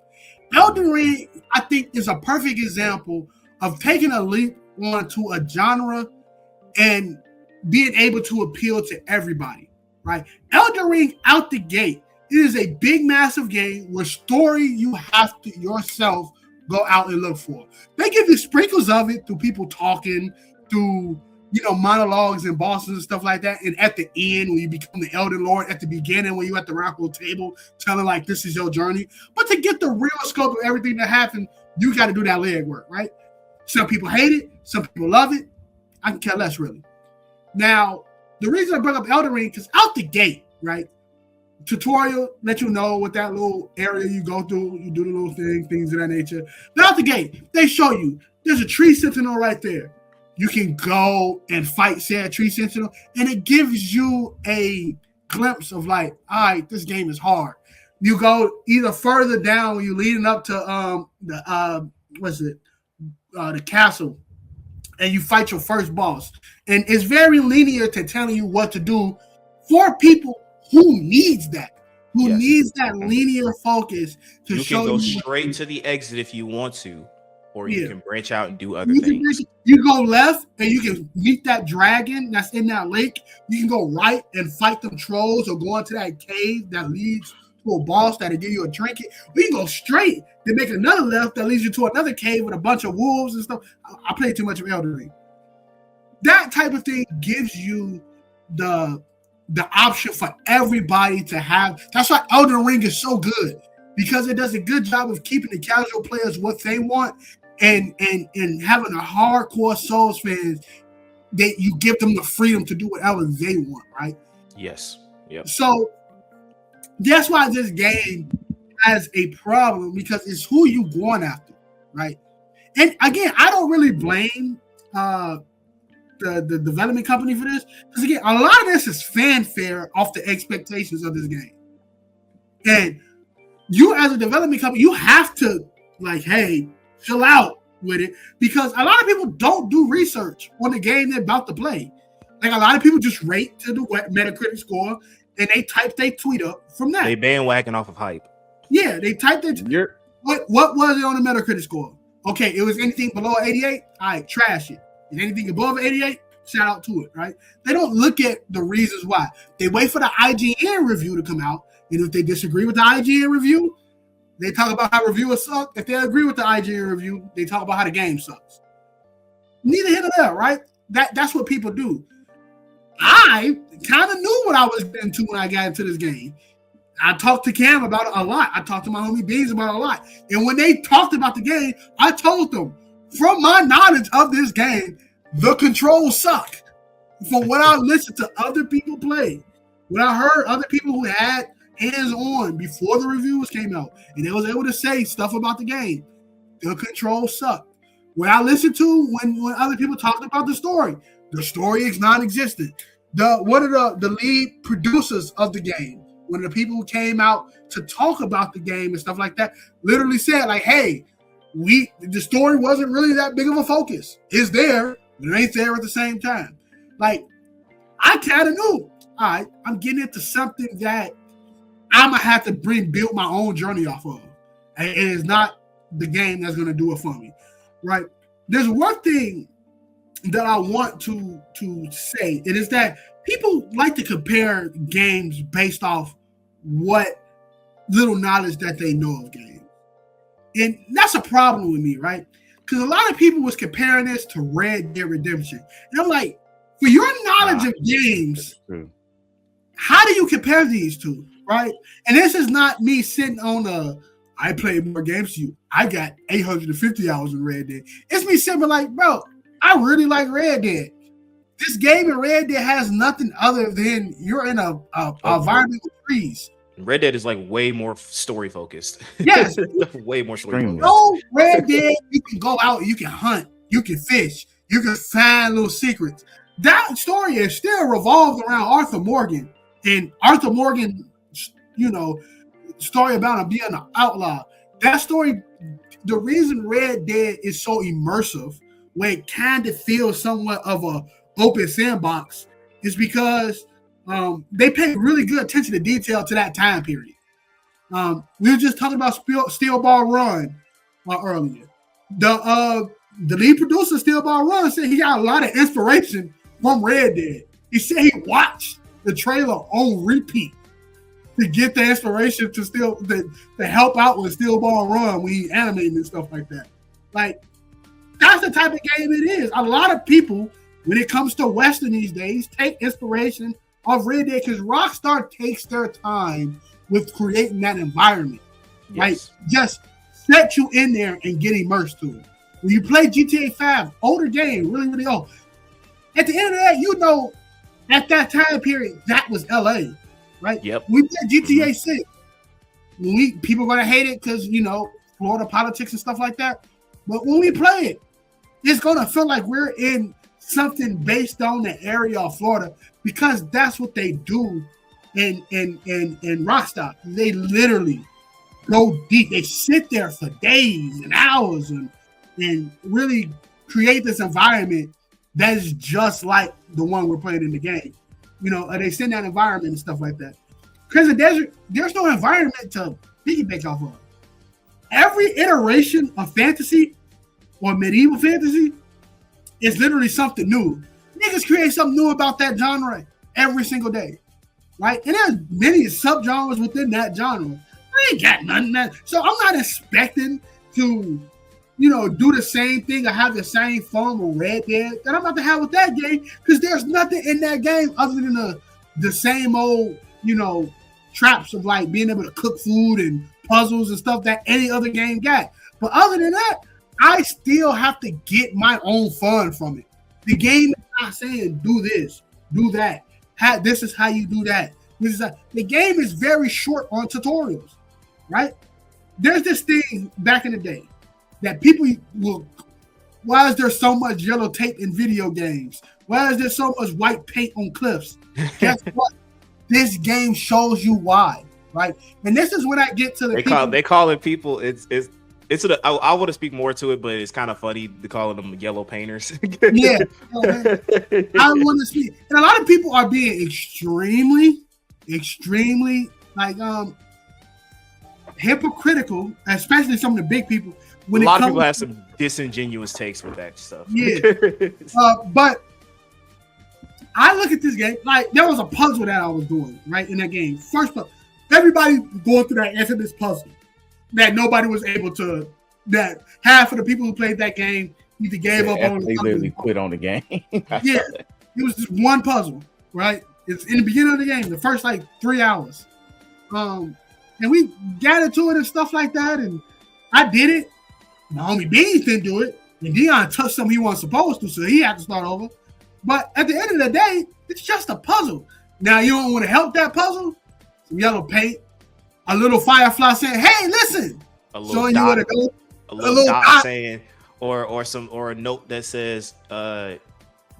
Elden Ring, I think, is a perfect example of taking a leap onto a genre and being able to appeal to everybody, right? Elden Ring, out the gate, it is a big, massive game where story you have to yourself go out and look for. They give you sprinkles of it through people talking, through monologues and bosses and stuff like that. And at the end, when you become the Elden Lord, at the beginning, when you're at the round table telling like this is your journey. But to get the real scope of everything that happened, you got to do that legwork, right? Some people hate it, some people love it. I can care less, really. Now, the reason I bring up Elden Ring, because out the gate, right? Tutorial, let you know what that little area you go through, you do the little things of that nature. But out the gate, they show you there's a tree sentinel right there. You can go and fight said tree sentinel, and it gives you a glimpse of like, all right, this game is hard. You go either further down when you're leading up to the castle, and you fight your first boss. And it's very linear to telling you what to do for people who needs that, needs that linear focus to show you. You can go straight to the exit if you want to, or you can branch out and do other things. You go left and you can meet that dragon that's in that lake. You can go right and fight them trolls, or go into that cave that leads to a boss that'll give you a trinket. Or you can go straight to make another left that leads you to another cave with a bunch of wolves and stuff. I played too much of Elden Ring. That type of thing gives you the option for everybody to have. That's why Elden Ring is so good, because it does a good job of keeping the casual players what they want, and having a hardcore Souls fans that you give them the freedom to do whatever they want, right? Yes. Yep. So that's why this game has a problem, because it's who you going after, right? And again, I don't really blame the development company for this, because again, a lot of this is fanfare off the expectations of this game. And you, as a development company, you have to like, hey, chill out with it, because a lot of people don't do research on the game they're about to play. Like, a lot of people just rate to the Metacritic score, and they type their tweet up from that. They bandwagon off of hype. Yeah, they typed it. What was it on the Metacritic score? Okay, it was anything below 88. All right, trash it. And anything above 88, shout out to it, right? They don't look at the reasons why. They wait for the IGN review to come out, and if they disagree with the IGN review, they talk about how reviewers suck. If they agree with the IGN review, they talk about how the game sucks. Neither here nor there, right? That's what people do. I kind of knew what I was getting to when I got into this game. I talked to Cam about it a lot. I talked to my homie Beans about it a lot. And when they talked about the game, I told them, from my knowledge of this game, the controls suck. From what I listened to other people play, when I heard other people who had hands-on before the reviews came out, and they was able to say stuff about the game, the controls suck. When I listened to when other people talked about the story is non-existent. One of the lead producers of the game, one of the people who came out to talk about the game and stuff like that, literally said, like, hey, the story wasn't really that big of a focus. It's there, but it ain't there at the same time. Like, I kind of knew, all right, I'm getting into something that I'm going to have to build my own journey off of. And it is not the game that's going to do it for me, right? There's one thing that I want to say. It is that people like to compare games based off what little knowledge that they know of games. And that's a problem with me, right? Because a lot of people was comparing this to Red Dead Redemption. And I'm like, for your knowledge of games, how do you compare these two, right? And this is not me sitting on I played more games than you. I got 850 hours in Red Dead. It's me sitting like, bro, I really like Red Dead. This game in Red Dead has nothing other than you're in a environment with trees. Red Dead is like way more story focused. Yes. Way more story focused. No, Red Dead, you can go out, you can hunt, you can fish, you can find little secrets. That story is still revolved around Arthur Morgan. And Arthur Morgan, story about him being an outlaw. That story, the reason Red Dead is so immersive, where it kind of feels somewhat of a open sandbox, is because they pay really good attention to detail to that time period. We were just talking about Steel Ball Run earlier. The lead producer of Steel Ball Run said he got a lot of inspiration from Red Dead. He said he watched the trailer on repeat to get the inspiration to help out with Steel Ball Run when he animated and stuff like that. Like, that's the type of game it is. A lot of people, when it comes to Western these days, take inspiration of Red Dead because Rockstar takes their time with creating that environment. Yes. Like, just set you in there and get immersed to it. When you play GTA 5, older game, really, really old. At the end of that, at that time period, that was LA, right? Yep. We played GTA 6. People are going to hate it because, Florida politics and stuff like that. But when we play it, it's going to feel like we're in something based on the area of Florida because that's what they do in Rockstar. They literally go deep. They sit there for days and hours and really create this environment that is just like the one we're playing in the game. They send that environment and stuff like that. Because the desert, there's no environment to piggyback off of. Every iteration of fantasy or medieval fantasy is literally something new. Niggas create something new about that genre every single day, right? And there's many subgenres within that genre. I ain't got nothing that. So I'm not expecting to, do the same thing or have the same fun with Red Dead that I'm about to have with that game because there's nothing in that game other than the same old, traps of like being able to cook food and puzzles and stuff that any other game got. But other than that, I still have to get my own fun from it. The game is not saying do this, do that. This is how you do that. The game is very short on tutorials, right? There's this thing back in the day that people will, why is there so much yellow tape in video games? Why is there so much white paint on cliffs? Guess what? This game shows you why, right? And this is when I get to the they calling people I want to speak more to it, but it's kind of funny to call them yellow painters. Yeah, I want to speak, and a lot of people are being extremely like hypocritical, especially some of the big people. When a lot of people have some disingenuous takes with that stuff. Yeah, but I look at this game like there was a puzzle that I was doing right in that game. First up, everybody going through that infamous puzzle that nobody was able to. That half of the people who played that game either gave up on. They literally quit on the game. Yeah, it was just one puzzle, right? It's in the beginning of the game, the first like 3 hours, and we got into it and stuff like that, and I did it. My homie Beans didn't do it, and Dion touched something he wasn't supposed to, so he had to start over. But at the end of the day, it's just a puzzle. Now you don't want to help that puzzle. Some yellow paint, a little firefly saying, "Hey, listen," showing you where to go. A little dot saying, or a note that says,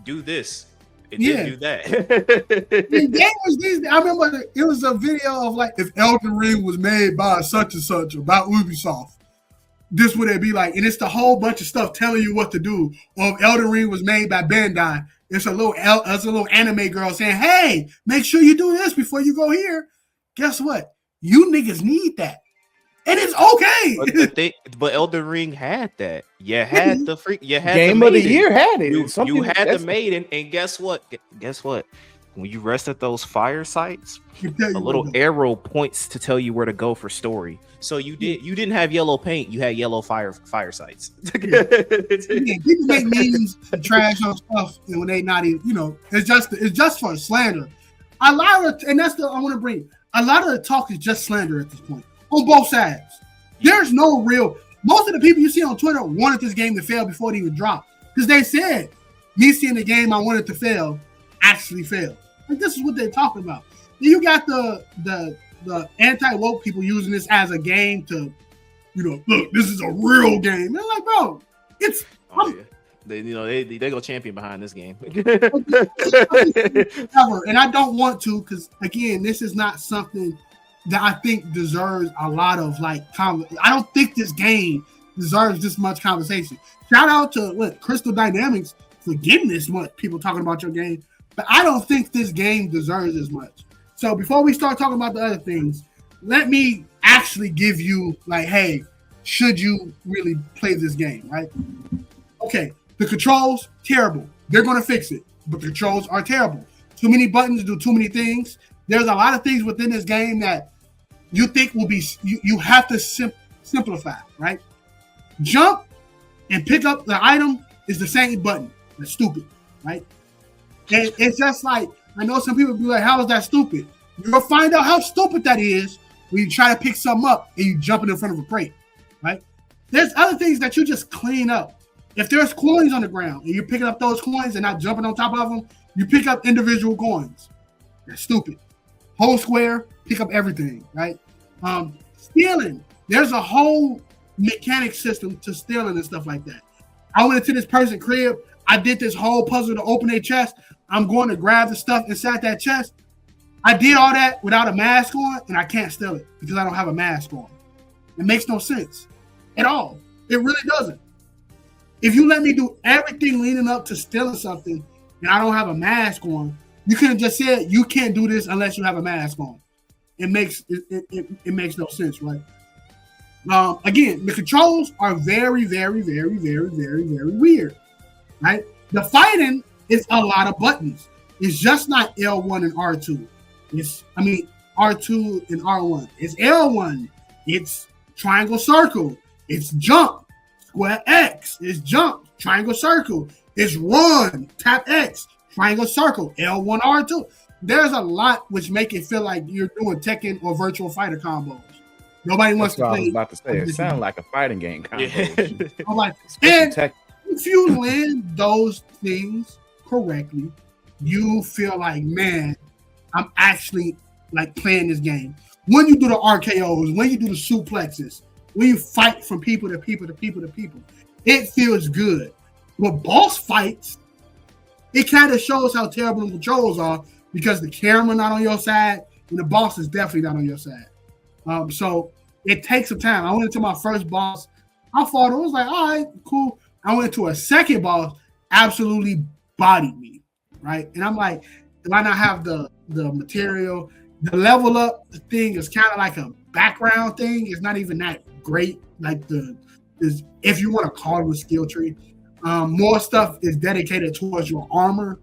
"Do this." It didn't do that. The game was these. I remember it was a video of like if Elden Ring was made by such and such about Ubisoft. This would it be like, and it's the whole bunch of stuff telling you what to do. Or if Elden Ring was made by Bandai, it's a little anime girl saying, "Hey, make sure you do this before you go here." Guess what? You niggas need that, and it's okay. But Elden Ring had that. You had the freak. You had Game the of the Year had it. You had the maiden, and guess what? Guess what? when you rest at those fire sites, It tell you a where little to go. arrow points to tell you where to go for story. So you didn't have yellow paint, you had yellow fire sites. Yeah, people make memes and trash on stuff, and when they not even, it's just for slander. A lot of, and that's the I want to bring. A lot of the talk is just slander at this point on both sides. There's no real. Most of the people you see on Twitter wanted this game to fail before it even dropped because they said, "Me seeing the game I wanted to fail actually failed." Like this is what they're talking about. Then you got the anti-woke people using this as a game to, look, this is a real game. They're like, bro, it's. They go champion behind this game. And I don't want to because again, this is not something that I think deserves a lot of I don't think this game deserves this much conversation. Shout out to Crystal Dynamics for getting this much people talking about your game, but I don't think this game deserves as much. So before we start talking about the other things, let me actually give you hey, should you really play this game, right? Okay, the controls, terrible. They're going to fix it, but the controls are terrible. Too many buttons do too many things. There's a lot of things within this game that you think will be, you have to simplify, right? Jump and pick up the item is the same button. That's stupid, right? And it's just I know some people be like, how is that stupid? You'll find out how stupid that is when you try to pick something up and you jump in front of a crate, right? There's other things that you just clean up. If there's coins on the ground and you're picking up those coins and not jumping on top of them, you pick up individual coins. That's stupid. Whole square, pick up everything, right? Stealing. There's a whole mechanic system to stealing and stuff like that. I went into this person's crib. I did this whole puzzle to open their chest. I'm going to grab the stuff inside that chest. I did all that without a mask on, and I can't steal it because I don't have a mask on. It makes no sense at all. It really doesn't. If you let me do everything leading up to stealing something and I don't have a mask on, you could have just said you can't do this unless you have a mask on. It makes no sense, right? Again, the controls are very, very, very, very, very, very weird, right? The fighting is a lot of buttons. It's just not L1 and R2. R2 and R1. It's L1. It's triangle circle. It's jump. Square X. It's jump. Triangle circle. It's run. Tap X. Triangle circle. L1 R2. There's a lot which make it feel like you're doing Tekken or Virtual Fighter combos. Nobody wants to play. I was about to say it sounds like a fighting game combo. I'm like, and if you land those things correctly, you feel like, man, I'm actually playing this game. When you do the RKOs, when you do the suplexes, when you fight from people to people to people to people, it feels good. With boss fights, it kind of shows how terrible the controls are because the camera not on your side and the boss is definitely not on your side. So it takes some time. I went into my first boss. I fought. It was like, all right, cool. I went to a second boss, absolutely bodied me, right? And I'm like, do I not have the material? The level up thing is kind of like a background thing. It's not even that great. If you want to call it a skill tree, more stuff is dedicated towards your armor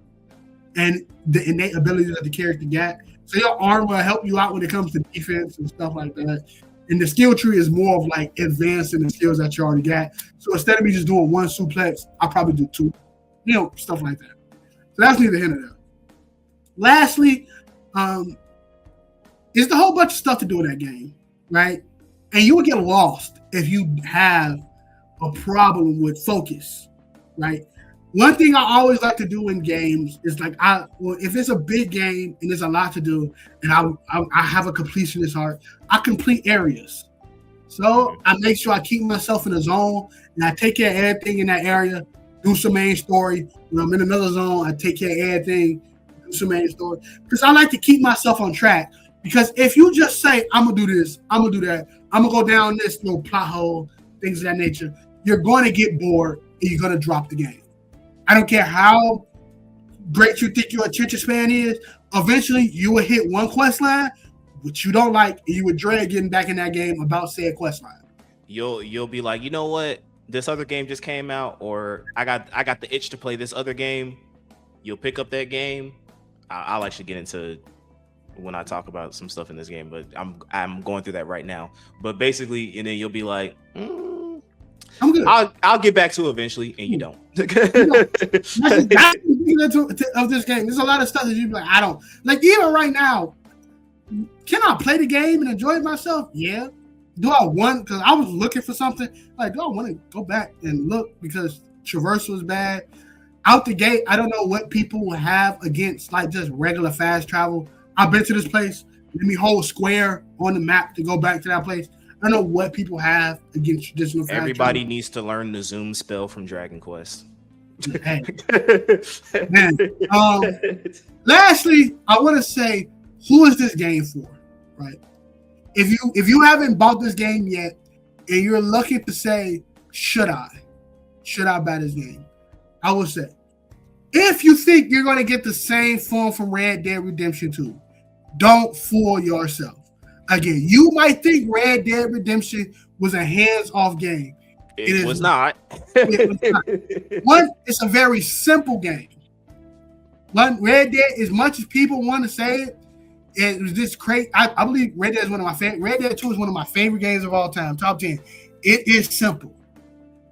and the innate abilities that the character got. So your armor will help you out when it comes to defense and stuff like that. And the skill tree is more of advancing the skills that you already got. So instead of me just doing one suplex, I'll probably do two, stuff like that. So that's neither here nor there. Lastly, it's the whole bunch of stuff to do in that game, right? And you will get lost if you have a problem with focus, right? One thing I always like to do in games is if it's a big game and there's a lot to do, and I have a completionist heart, I complete areas. So I make sure I keep myself in a zone and I take care of everything in that area, do some main story. When I'm in another zone, I take care of everything, do some main story. Because I like to keep myself on track. Because if you just say, I'm going to do this, I'm going to do that, I'm going to go down this little plot hole, things of that nature, you're going to get bored and you're going to drop the game. I don't care how great you think your attention span is. Eventually, you will hit one quest line, which you don't like, and you would dread getting back in that game about said quest line. You'll be like, you know what? This other game just came out, or I got the itch to play this other game. You'll pick up that game. I'll actually get into when I talk about some stuff in this game, but I'm going through that right now. But basically, and then you'll be like, I'm good. I'll get back to it eventually, and you don't. Of this game, there's a lot of stuff that you be like, I don't like. Even right now, can I play the game and enjoy it myself? Yeah. Do I want? Because I was looking for something. Like, do I want to go back and look because traversal was bad out the gate? I don't know what people will have against like just regular fast travel. I've been to this place. Let me hold square on the map to go back to that place. I don't know what people have against traditional fast Everybody travel. needs to learn the zoom spell from Dragon Quest. Hey. Man. Lastly, I want to say, who is this game for? Right? If you haven't bought this game yet, and you're looking to say, should I buy this game? I will say, if you think you're going to get the same fun from Red Dead Redemption 2, don't fool yourself. Again, you might think Red Dead Redemption was a hands-off game. It was not. One, it's a very simple game. One, Red Dead, as much as people want to say it, it was just crazy. I believe Red Dead is one of my favorite. Red Dead 2 is one of my favorite games of all time. Top 10. It is simple.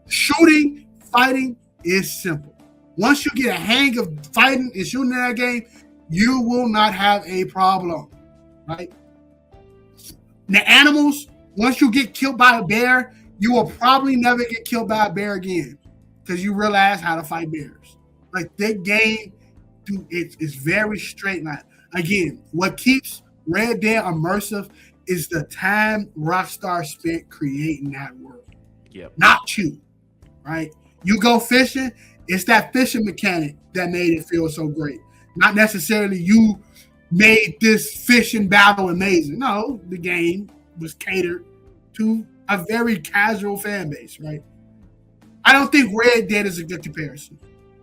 Shooting, fighting is simple. Once you get a hang of fighting and shooting in that game, you will not have a problem, right? The animals, once you get killed by a bear, you will probably never get killed by a bear again because you realize how to fight bears. Like, that game, dude, it's very straight line. Again, what keeps Red Dead immersive is the time Rockstar spent creating that world. Yep. Not you, right? You go fishing, it's that fishing mechanic that made it feel so great. Not necessarily you made this fishing battle amazing. No, the game was catered to a very casual fan base, right? I don't think Red Dead is a good comparison.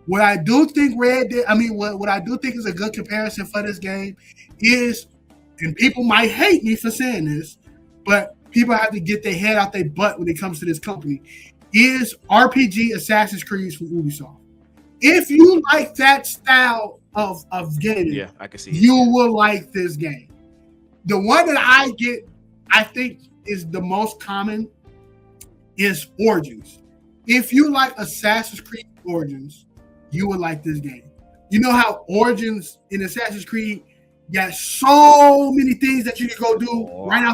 What I do think what I do think is a good comparison for this game is, and people might hate me for saying this, but people have to get their head out their butt when it comes to this company, is RPG Assassin's Creed from Ubisoft. If you like that style of gaming, yeah, I can see you will like this game. The one that I think is the most common is Origins. If you like Assassin's Creed Origins, you would like this game. You know how Origins in Assassin's Creed got so many things that you can go do right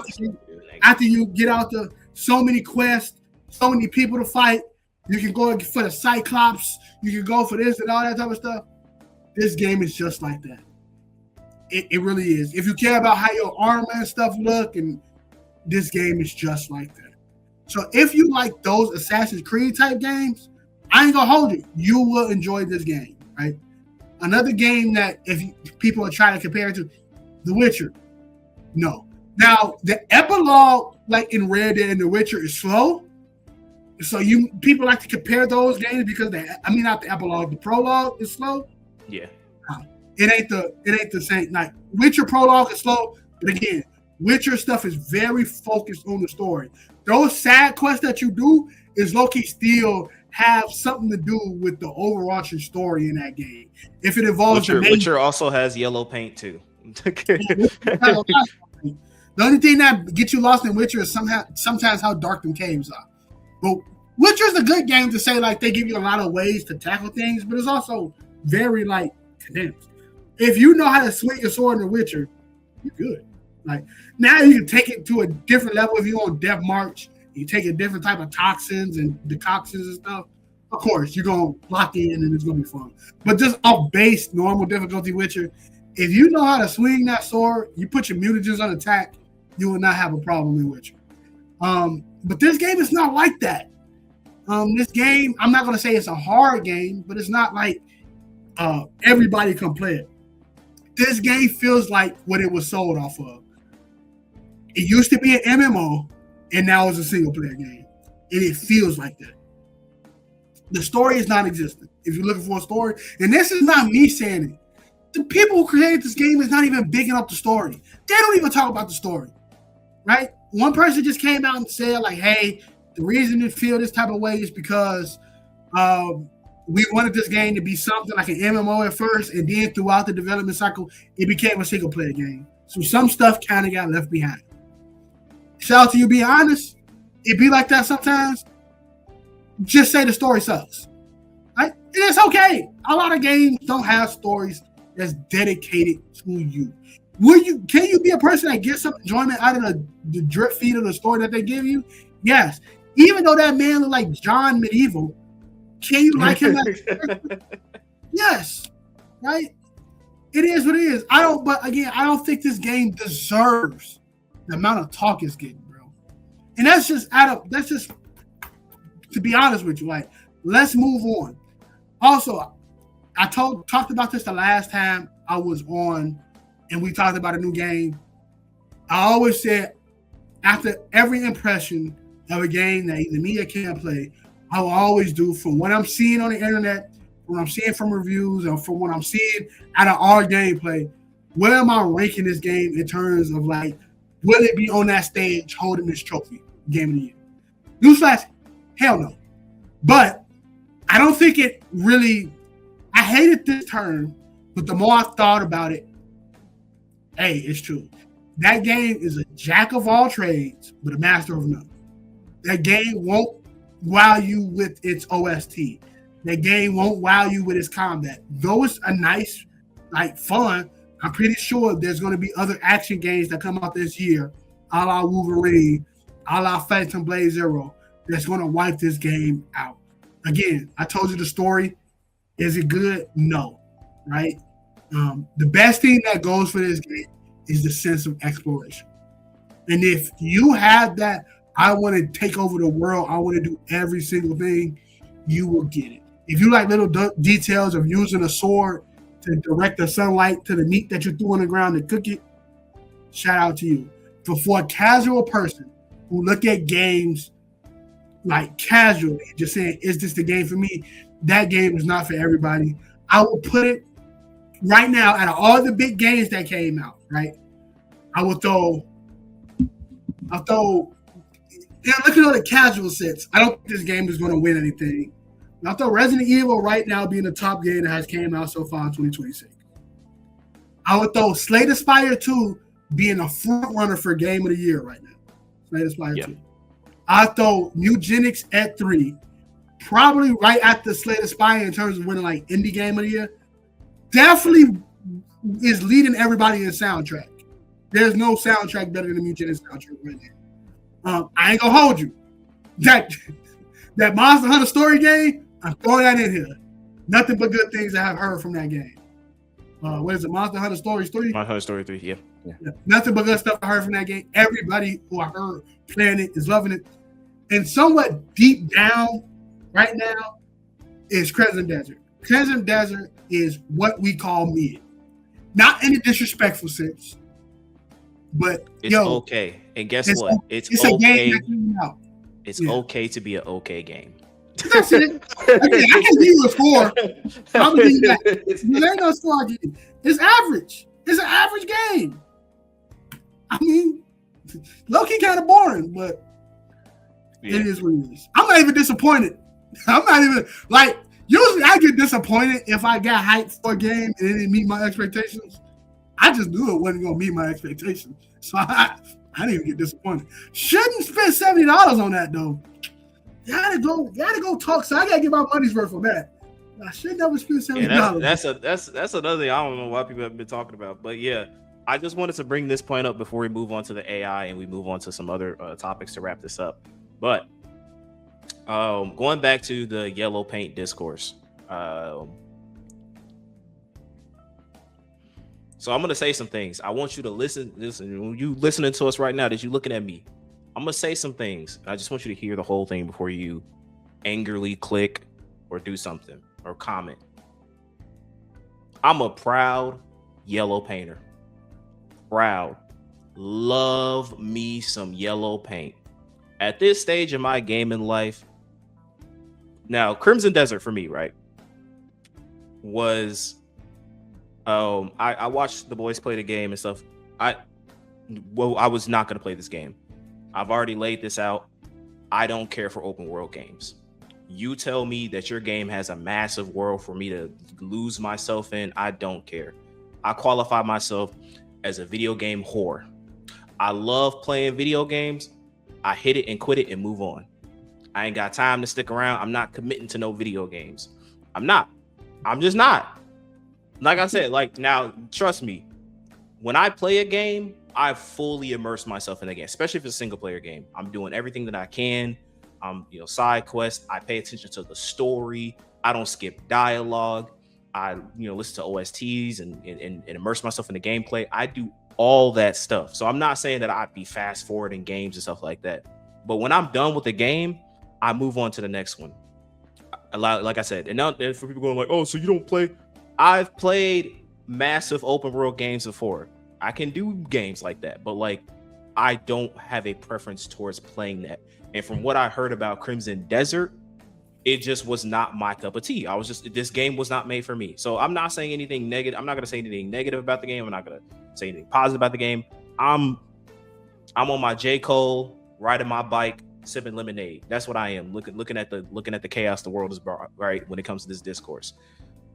after you get out the so many quests, so many people to fight. You can go for the Cyclops. You can go for this and all that type of stuff. This game is just like that. It really is. If you care about how your armor and stuff look, and this game is just like that. So if you like those Assassin's Creed type games, I ain't gonna hold you. You will enjoy this game, right? Another game that people are trying to compare it to, The Witcher. No. Now, the epilogue, like in Red Dead and The Witcher, is slow. So people like to compare those games because not the epilogue, the prologue is slow. Yeah. It ain't the same. Like, Witcher prologue is slow, but again, Witcher stuff is very focused on the story. Those side quests that you do is low-key still have something to do with the overarching story in that game. If it involves Witcher also has yellow paint too. The only thing that gets you lost in Witcher is sometimes how dark them caves are. But Witcher's a good game to say, like, they give you a lot of ways to tackle things, but it's also very, like, condensed. If you know how to swing your sword in The Witcher, you're good. Like, now you can take it to a different level. If you're on Death March, you take a different type of toxins and decoctions and stuff. Of course, you're going to lock in and it's going to be fun. But just off base, normal difficulty Witcher, if you know how to swing that sword, you put your mutagens on attack, you will not have a problem in Witcher. But this game is not like that. This game, I'm not going to say it's a hard game, but it's not like everybody can play it. This game feels like what it was sold off of. It used to be an MMO, and now it's a single-player game. And it feels like that. The story is non-existent. If you're looking for a story, and this is not me saying it, the people who created this game is not even bigging up the story. They don't even talk about the story, right? One person just came out and said, like, hey, the reason it feel this type of way is because we wanted this game to be something like an MMO at first, and then throughout the development cycle, it became a single player game. So some stuff kind of got left behind. Shout out to you being honest. It be like that sometimes. Just say the story sucks. Right? And it's okay. A lot of games don't have stories that's dedicated to you. Can you be a person that gets some enjoyment out of the drip feed of the story that they give you? Yes. Even though that man look like John Medieval, can you like him? Yes. Right? It is what it is. But again, I don't think this game deserves the amount of talk it's getting, bro. And that's just to be honest with you, like, let's move on. Also, I talked about this the last time I was on and we talked about a new game. I always said after every impression of a game that either me or can't play, I will always do from what I'm seeing on the internet, what I'm seeing from reviews, or from what I'm seeing out of our gameplay, where am I ranking this game in terms of like, will it be on that stage holding this trophy, game of the year? Newsflash, hell no. But I don't think it really, I hated this term, but the more I thought about it, hey, it's true. That game is a jack of all trades, but a master of none. That game won't wow you with its OST. That game won't wow you with its combat. Though it's a nice, like, fun, I'm pretty sure there's going to be other action games that come out this year, a la Wolverine, a la Phantom Blade Zero, that's going to wipe this game out. Again, I told you the story. Is it good? No. Right? The best thing that goes for this game is the sense of exploration. And if you have that, I want to take over the world, I want to do every single thing, you will get it. If you like little details of using a sword to direct the sunlight to the meat that you threw on the ground to cook it, shout out to you. But for a casual person who look at games like casually, just saying, is this the game for me? That game is not for everybody. I will put it right now out of all the big games that came out, right? I'll throw, yeah, look at all the casual sets. I don't think this game is going to win anything. I'll throw Resident Evil right now being the top game that has came out so far in 2026. I would throw Slay the Spire 2 being a front runner for game of the year right now. Slay the Spire 2. I throw Eugenics at 3, probably right after Slay the Spire in terms of winning like indie game of the year. Definitely is leading everybody in soundtrack. There's no soundtrack better than the Eugenics soundtrack right now. I ain't gonna hold you. That Monster Hunter story game, I'm throwing that in here. Nothing but good things I have heard from that game. What is it? Monster Hunter Stories 3? Monster Hunter Story 3, yeah. Nothing but good stuff I heard from that game. Everybody who I heard playing it is loving it. And somewhat deep down right now is Crimson Desert. Crimson Desert is what we call mid. Not in a disrespectful sense, but it's okay. And guess what? It's okay. A game that came out. It's okay to be an okay game. That's it. I can give you a score. I'm gonna give you that. There ain't no score I give you. It's average. It's an average game. I mean, low-key kind of boring, but it is what it is. I'm not even disappointed. I'm not even like, usually I get disappointed if I got hyped for a game and it didn't meet my expectations. I just knew it wasn't gonna meet my expectations, so I didn't even get disappointed. Shouldn't spend $70 on that though. Gotta go talk. So I gotta get my money's worth on that. I should never spend $70. That's another thing I don't know why people have been talking about, but yeah, I just wanted to bring this point up before we move on to the AI and we move on to some other topics to wrap this up. But going back to the yellow paint discourse. So I'm gonna say some things. I want you to listen. When you listening to us right now, that you looking at me, I'm gonna say some things. I just want you to hear the whole thing before you angrily click or do something or comment. I'm a proud yellow painter. Proud. Love me some yellow paint. At this stage in my gaming life, now Crimson Desert for me, right, was I watched the boys play the game and stuff. I was not going to play this game. I've already laid this out. I don't care for open world games. You tell me that your game has a massive world for me to lose myself in. I don't care. I qualify myself as a video game whore. I love playing video games. I hit it and quit it and move on. I ain't got time to stick around. I'm not committing to no video games. I'm just not. Like I said, like, now, trust me, when I play a game, I fully immerse myself in the game, especially if it's a single player game. I'm doing everything that I can. Side quests. I pay attention to the story. I don't skip dialogue. I, listen to OSTs and immerse myself in the gameplay. I do all that stuff. So I'm not saying that I'd be fast forwarding games and stuff like that. But when I'm done with the game, I move on to the next one. Like I said, and now for people going like, oh, so you don't play? I've played massive open world games before. I can do games like that, but like, I don't have a preference towards playing that. And from what I heard about Crimson Desert, it just was not my cup of tea. This game was not made for me. So I'm not saying anything negative. I'm not going to say anything negative about the game. I'm not going to say anything positive about the game. I'm on my J. Cole, riding my bike, sipping lemonade. That's what I am. Looking at the chaos the world is brought, right, when it comes to this discourse.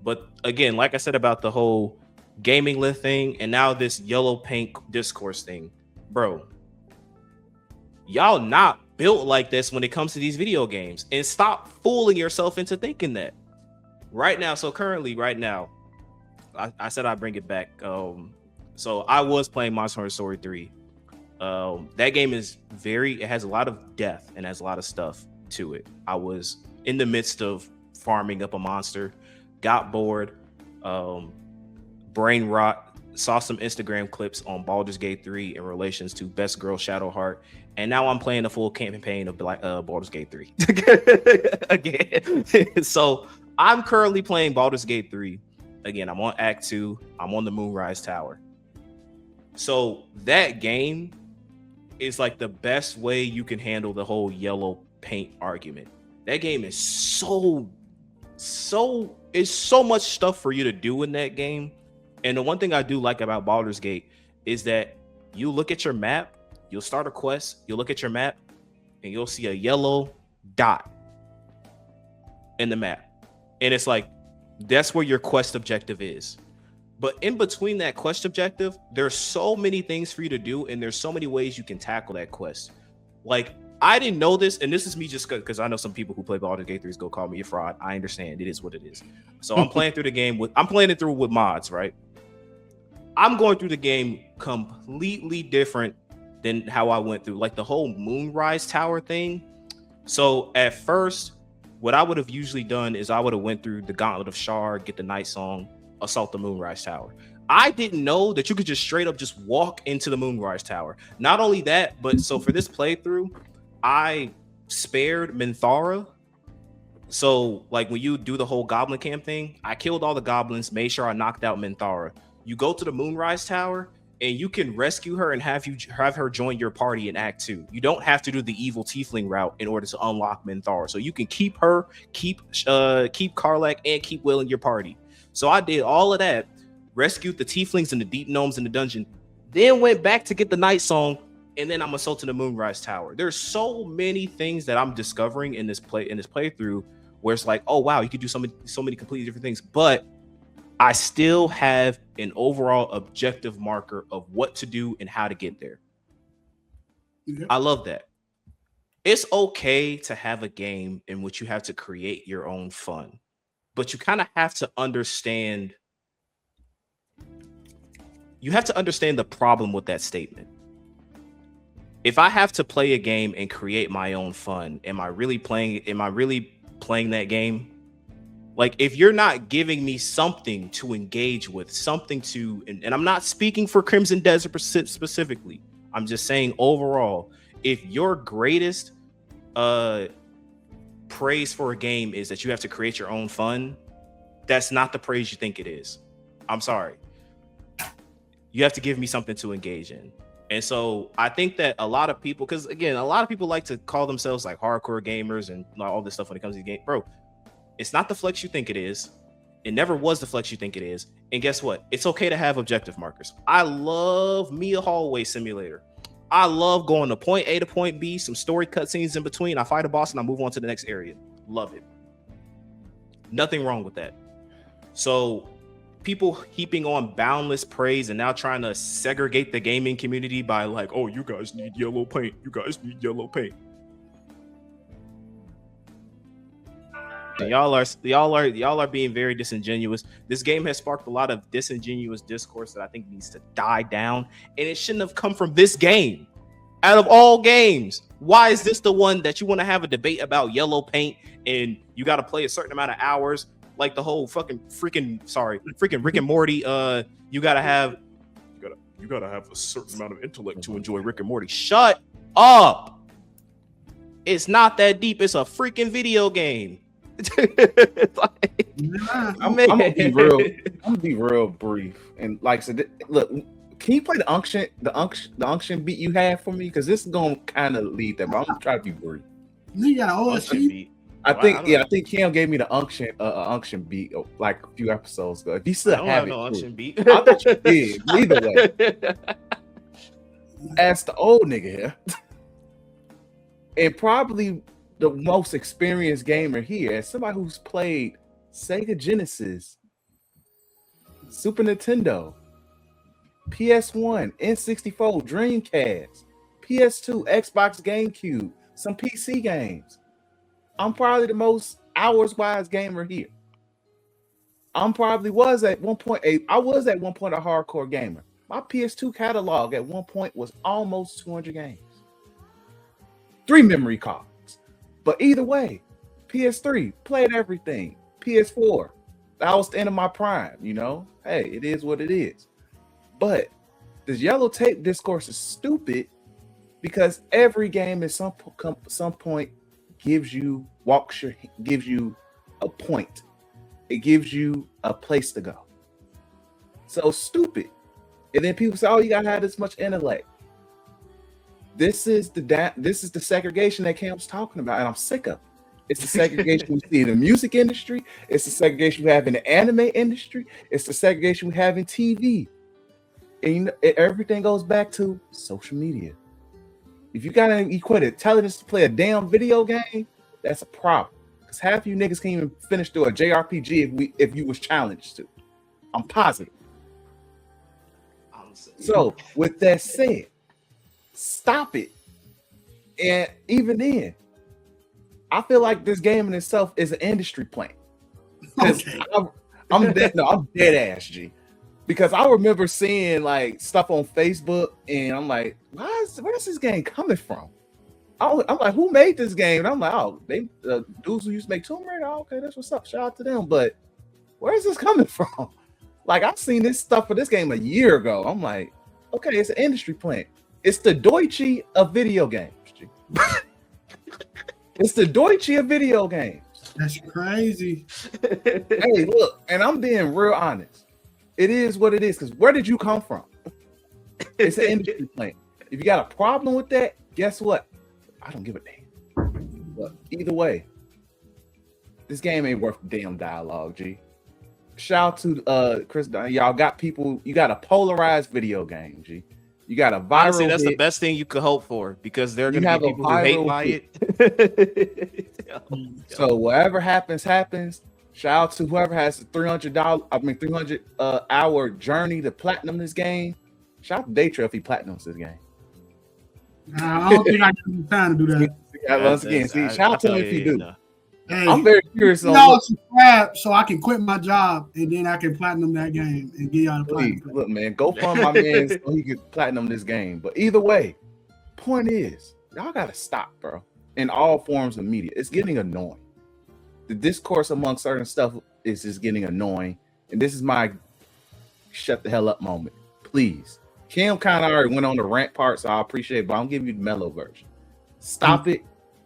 But again, like I said about the whole gaming lit thing, and now this yellow paint discourse thing, bro, y'all not built like this when it comes to these video games, and stop fooling yourself into thinking that right now. So currently right now, I said I'd bring it back. So I was playing Monster Hunter Story 3. That game is it has a lot of depth and has a lot of stuff to it. I was in the midst of farming up a monster, got bored, brain rot, saw some Instagram clips on Baldur's Gate 3 in relations to Best Girl Shadowheart, and now I'm playing the full campaign of Baldur's Gate 3 again. So I'm currently playing Baldur's Gate 3 again. I'm on Act 2. I'm on the Moonrise Tower. So that game is like the best way you can handle the whole yellow paint argument. That game is so much stuff for you to do in that game. And the one thing I do like about Baldur's Gate is that you look at your map, you'll start a quest, you'll look at your map, and you'll see a yellow dot in the map. And it's like, that's where your quest objective is. But in between that quest objective, there's so many things for you to do, and there's so many ways you can tackle that quest. Like, I didn't know this, and this is me just because I know some people who play Baldur's Gate 3 go call me a fraud. I understand. It is what it is. So I'm playing through the game with mods, right? I'm going through the game completely different than how I went through, like the whole Moonrise Tower thing. So at first, what I would have usually done is I would have went through the Gauntlet of Shard, get the Night Song, assault the Moonrise Tower. I didn't know that you could just straight up just walk into the Moonrise Tower. Not only that, but so for this playthrough, I spared Minthara. So like when you do the whole Goblin Camp thing, I killed all the goblins, made sure I knocked out Minthara. You go to the Moonrise Tower and you can rescue her and have her join your party in Act 2. You don't have to do the evil tiefling route in order to unlock Minthara. So you can keep her, keep Karlach, and keep Will in your party. So I did all of that, rescued the tieflings and the deep gnomes in the dungeon, then went back to get the Night Song, and then I'm assaulting the Moonrise Tower. There's so many things that I'm discovering in this playthrough where it's like, oh wow, you could do so many completely different things, but I still have an overall objective marker of what to do and how to get there. Yep. I love that. It's okay to have a game in which you have to create your own fun, but you kind of have to understand. You have to understand the problem with that statement. If I have to play a game and create my own fun, am I really playing that game? Like, if you're not giving me something to engage with, something to, and I'm not speaking for Crimson Desert specifically, I'm just saying overall, if your greatest praise for a game is that you have to create your own fun, that's not the praise you think it is. I'm sorry. You have to give me something to engage in. And so I think that a lot of people, because again, a lot of people like to call themselves like hardcore gamers and all this stuff when it comes to the game. Bro, it's not the flex you think it is. It never was the flex you think it is. And guess what? It's okay to have objective markers. I love me a hallway simulator. I love going to point A to point B, some story cutscenes in between. I fight a boss and I move on to the next area. Love it. Nothing wrong with that. So people heaping on boundless praise and now trying to segregate the gaming community by like, oh, you guys need yellow paint. You guys need yellow paint. And y'all are being very disingenuous. This game has sparked a lot of disingenuous discourse that I think needs to die down, and it shouldn't have come from this game. Out of all games, why is this the one that you want to have a debate about yellow paint and you got to play a certain amount of hours, like the whole freaking Rick and Morty? You gotta have a certain amount of intellect to enjoy Rick and Morty. Shut up! It's not that deep. It's a freaking video game. I'm gonna be real brief and like so. Look, can you play the unction beat you have for me? Because this is gonna kind of lead them. I'm gonna try to be brief. You got an OST beat. I think Cam gave me the unction beat like a few episodes ago. If you still have it, no unction beat. I bet you did. Either way, ask the old nigga here, and probably the most experienced gamer here, as somebody who's played Sega Genesis, Super Nintendo, PS1, N64, Dreamcast, PS2, Xbox, GameCube, some PC games. I'm probably the most hours-wise gamer here. I was at one point a hardcore gamer. My PS2 catalog at one point was almost 200 games. 3 memory cards. But either way, PS3, played everything. PS4, that was the end of my prime, you know? Hey, it is what it is. But this yellow tape discourse is stupid because every game at some point gives you a point. It gives you a place to go. So stupid. And then people say, oh, you gotta have this much intellect. This is the segregation that Cam's talking about, and I'm sick of it. It's the segregation we see in the music industry. It's the segregation we have in the anime industry. It's the segregation we have in TV. And you know, everything goes back to social media. If you got to equate intelligence to play a damn video game, that's a problem. Because half you niggas can't even finish through a JRPG if you was challenged to. I'm positive. So with that said, stop it. And even then, I feel like this game in itself is an industry plant. Okay. I'm dead ass G. Because I remember seeing like stuff on Facebook and I'm like, where's this game coming from? I'm like, who made this game? And I'm like, oh, they dudes who used to make Tomb Raider. Oh, okay, that's what's up. Shout out to them. But where's this coming from? Like, I've seen this stuff for this game a year ago. I'm like, okay, it's an industry plant. It's the Deutsche of video games. It's the Deutsche of video games. That's crazy. Hey, look, and I'm being real honest. It is what it is, because where did you come from? It's an industry plant. If you got a problem with that, guess what? I don't give a damn. But either way, this game ain't worth damn dialogue, G. Shout out to Chris. Y'all got people, you got a polarized video game, G. You got a viral. Honestly, that's the best thing you could hope for, because there are going to be people who hate by it. So whatever happens. Shout out to whoever has the $300 hour journey to platinum this game. Shout out to Daytrail if he platinums this game. I don't think I got time to do that. Once again, shout out to him if you do. Hey, I'm very curious. Subscribe so I can quit my job and then I can platinum that game and get y'all the platinum. Look, man, go fund my man so he can platinum this game. But either way, point is, y'all gotta stop, bro. In all forms of media, it's getting annoying. The discourse among certain stuff is just getting annoying, and this is my shut the hell up moment. Please, Cam kind of already went on the rant part, so I appreciate it, but I'm giving you the mellow version. Stop it.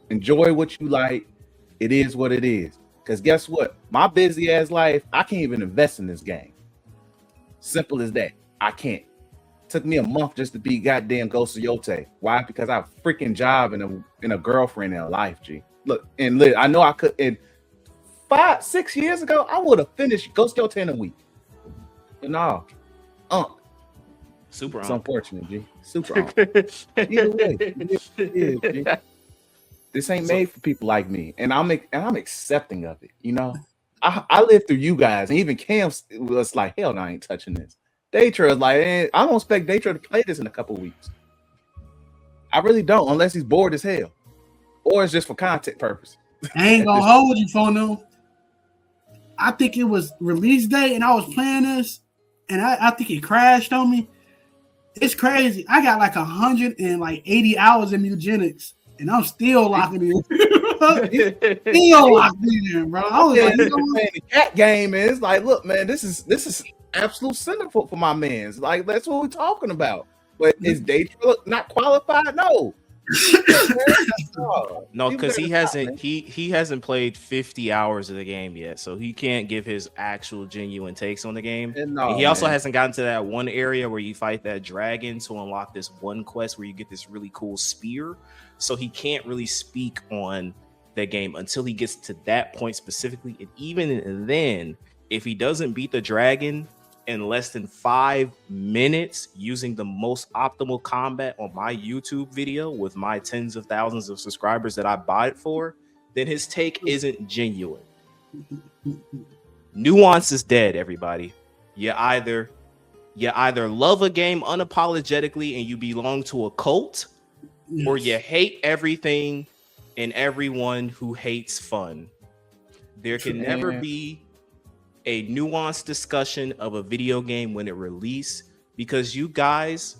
Enjoy what you like. It is what it is. Because guess what? My busy ass life, I can't even invest in this game. Simple as that. I can't. Took me a month just to be goddamn Ghost of Yote. Why? Because I have a freaking job and a girlfriend and a life, G. Look, and I know I could. And 5-6 years ago, I would have finished Ghost of Yote in a week. But no. Super. It's unfortunate, G. Super. Either way. It is, G. This ain't made for people like me, and I'm accepting of it. You know, I lived through you guys, and even Cam was like, "Hell, no, I ain't touching this." Daytra is like, I don't expect Daytra to play this in a couple weeks. I really don't, unless he's bored as hell, or it's just for content purposes. I ain't gonna hold you, Fono. I think it was release day, and I was playing this, and I think it crashed on me. It's crazy. I got like 180 hours in eugenics, and I'm still locking in. Still locked in, bro. I was like, you know what? Playing the cat game, and it's like, look, man, this is absolute centerfold for my man's. Like, that's what we're talking about. But is Daytra not qualified? No. No, because he hasn't played 50 hours of the game yet, so he can't give his actual genuine takes on the game. And he also hasn't gotten to that one area where you fight that dragon to unlock this one quest where you get this really cool spear. So he can't really speak on that game until he gets to that point specifically. And even then, if he doesn't beat the dragon in less than 5 minutes using the most optimal combat on my YouTube video with my tens of thousands of subscribers that I bought it for, then his take isn't genuine. Nuance is dead, everybody. You either love a game unapologetically and you belong to a cult, or you hate everything and everyone who hates fun. There can never be a nuanced discussion of a video game when it released, because you guys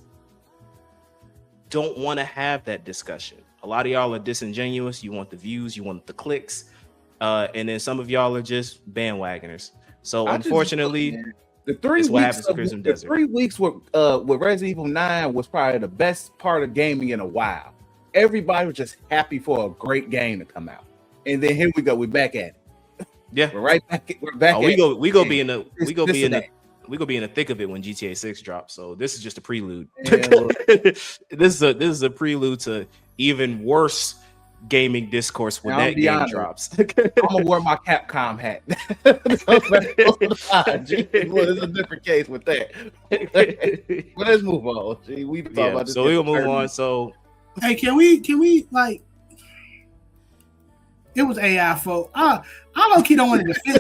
don't want to have that discussion. A lot of y'all are disingenuous. You want the views, you want the clicks, and then some of y'all are just bandwagoners. So unfortunately, the 3 weeks of Crimson Desert. 3 weeks with Resident Evil 9 was probably the best part of gaming in a while. Everybody was just happy for a great game to come out, and then here we go. We're back at it. Yeah, we're right back. We're back. We go be in the thick of it when GTA 6 drops. So this is just a prelude. This is a prelude to even worse gaming discourse when that game drops. I'm gonna wear my Capcom hat. Well, it's a different case with that. Well, let's move on. So we'll move on. So hey, can we like? It was AI folk. I low key don't want to defend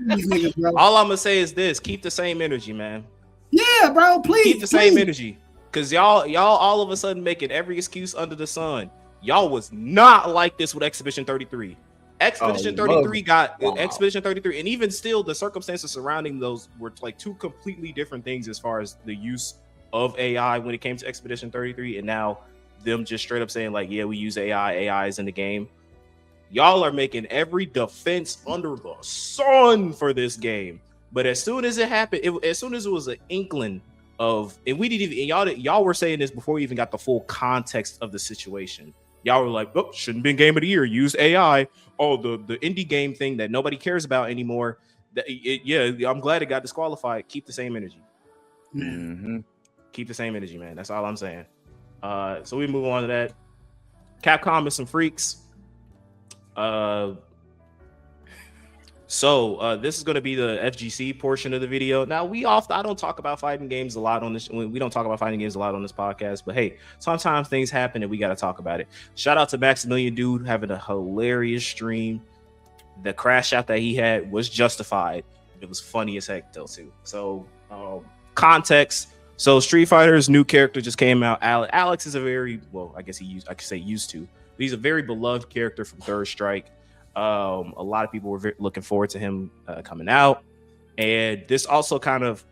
these niggas, bro. All I'm gonna say is this: keep the same energy, man. Yeah, bro. Please keep the same energy, because y'all all of a sudden making every excuse under the sun. Y'all was not like this with Expedition 33. Expedition 33 Expedition 33, and even still, the circumstances surrounding those were like two completely different things as far as the use of AI when it came to Expedition 33, and now them just straight up saying like, yeah, we use AI. AI is in the game. Y'all are making every defense under the sun for this game, but as soon as it happened, as soon as it was an inkling of, and we didn't even, y'all were saying this before we even got the full context of the situation. Y'all were like, oh, shouldn't be game of the year. Use AI. Oh, the indie game thing that nobody cares about anymore. I'm glad it got disqualified. Keep the same energy. Mm-hmm. Keep the same energy, man. That's all I'm saying. So we move on to that. Capcom is some freaks. So this is going to be the FGC portion of the video. Now I don't talk about fighting games a lot on this. We don't talk about fighting games a lot on this podcast, but hey, sometimes things happen and we got to talk about it. Shout out to Maximilian Dude having a hilarious stream. The crash out that he had was justified. It was funny as heck though too. So context. So Street Fighter's new character just came out. Alex is a very, well, I could say used to. But he's a very beloved character from Third Strike. A lot of people were looking forward to him coming out, and this also kind of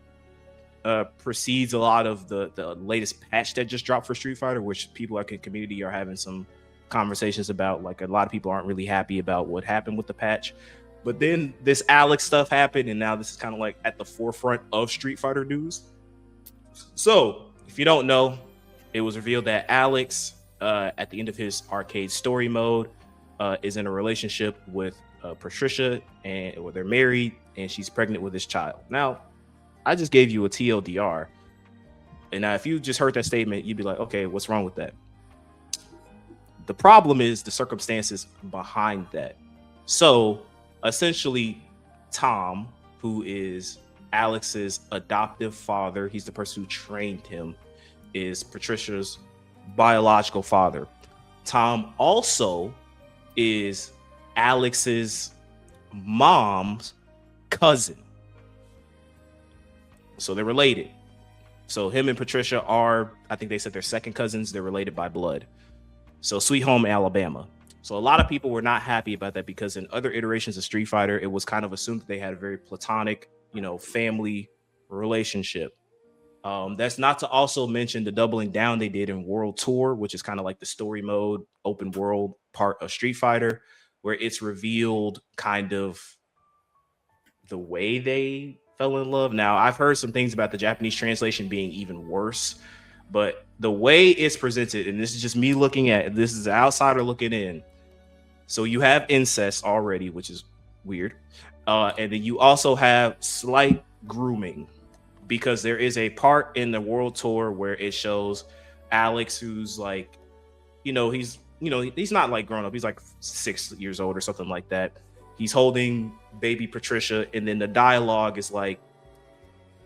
precedes a lot of the latest patch that just dropped for Street Fighter, which people like in the community are having some conversations about. Like, a lot of people aren't really happy about what happened with the patch, but then this Alex stuff happened, and now this is kind of like at the forefront of Street Fighter news. So if you don't know, it was revealed that Alex at the end of his arcade story mode is in a relationship with Patricia, and they're married, and she's pregnant with his child. Now, I just gave you a TLDR, and now if you just heard that statement, you'd be like, okay, what's wrong with that? The problem is the circumstances behind that. So essentially, Tom, who is Alex's adoptive father, he's the person who trained him, is Patricia's biological father. Tom also is Alex's mom's cousin. So they're related. So him and Patricia are, I think they said they're second cousins. They're related by blood. So Sweet Home Alabama. So a lot of people were not happy about that because in other iterations of Street Fighter, it was kind of assumed that they had a very platonic, family relationship. That's not to also mention the doubling down they did in World Tour, which is kind of like the story mode, open world part of Street Fighter, where it's revealed kind of the way they fell in love. Now, I've heard some things about the Japanese translation being even worse, but the way it's presented, and this is just me looking at it, this is an outsider looking in. So you have incest already, which is weird. And then you also have slight grooming, because there is a part in the World Tour where it shows Alex, who's like, he's not like grown up. He's like 6 years old or something like that. He's holding baby Patricia. And then the dialogue is like,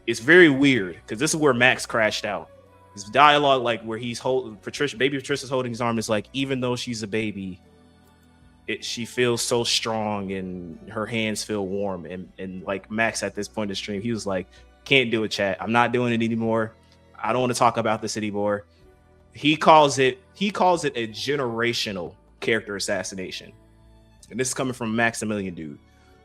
it's very weird because this is where Max crashed out. His dialogue, like where he's holding baby Patricia's holding his arm, is like, even though she's a baby, she feels so strong and her hands feel warm. And like Max at this point in the stream, he was like, can't do it, chat. I'm not doing it anymore. I don't want to talk about this anymore. He calls it a generational character assassination. And this is coming from Maximilian Dude.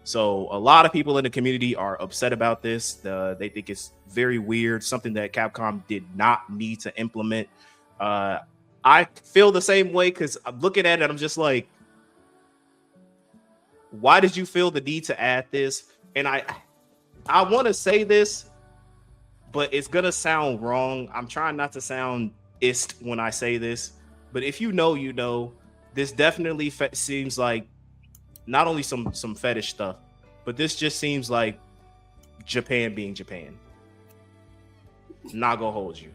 So a lot of people in the community are upset about this. They think it's very weird, something that Capcom did not need to implement. I feel the same way because I'm looking at it, I'm just like, why did you feel the need to add this? And I want to say this, but it's going to sound wrong. I'm trying not to sound ist when I say this, but if you know, this definitely seems like not only some fetish stuff, but this just seems like Japan being Japan. Not gonna hold you.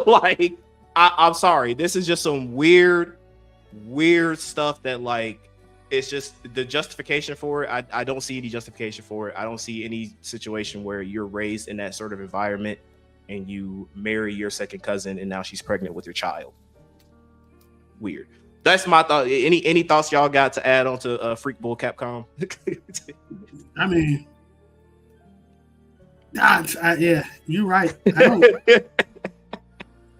Like, I'm sorry. This is just some weird stuff that, like, it's just the justification for it. I don't see any justification for it. I don't see any situation where you're raised in that sort of environment and you marry your second cousin and now she's pregnant with your child. Weird. That's my thought. Any thoughts y'all got to add on to Freakbull Capcom? I mean, yeah, you're right. I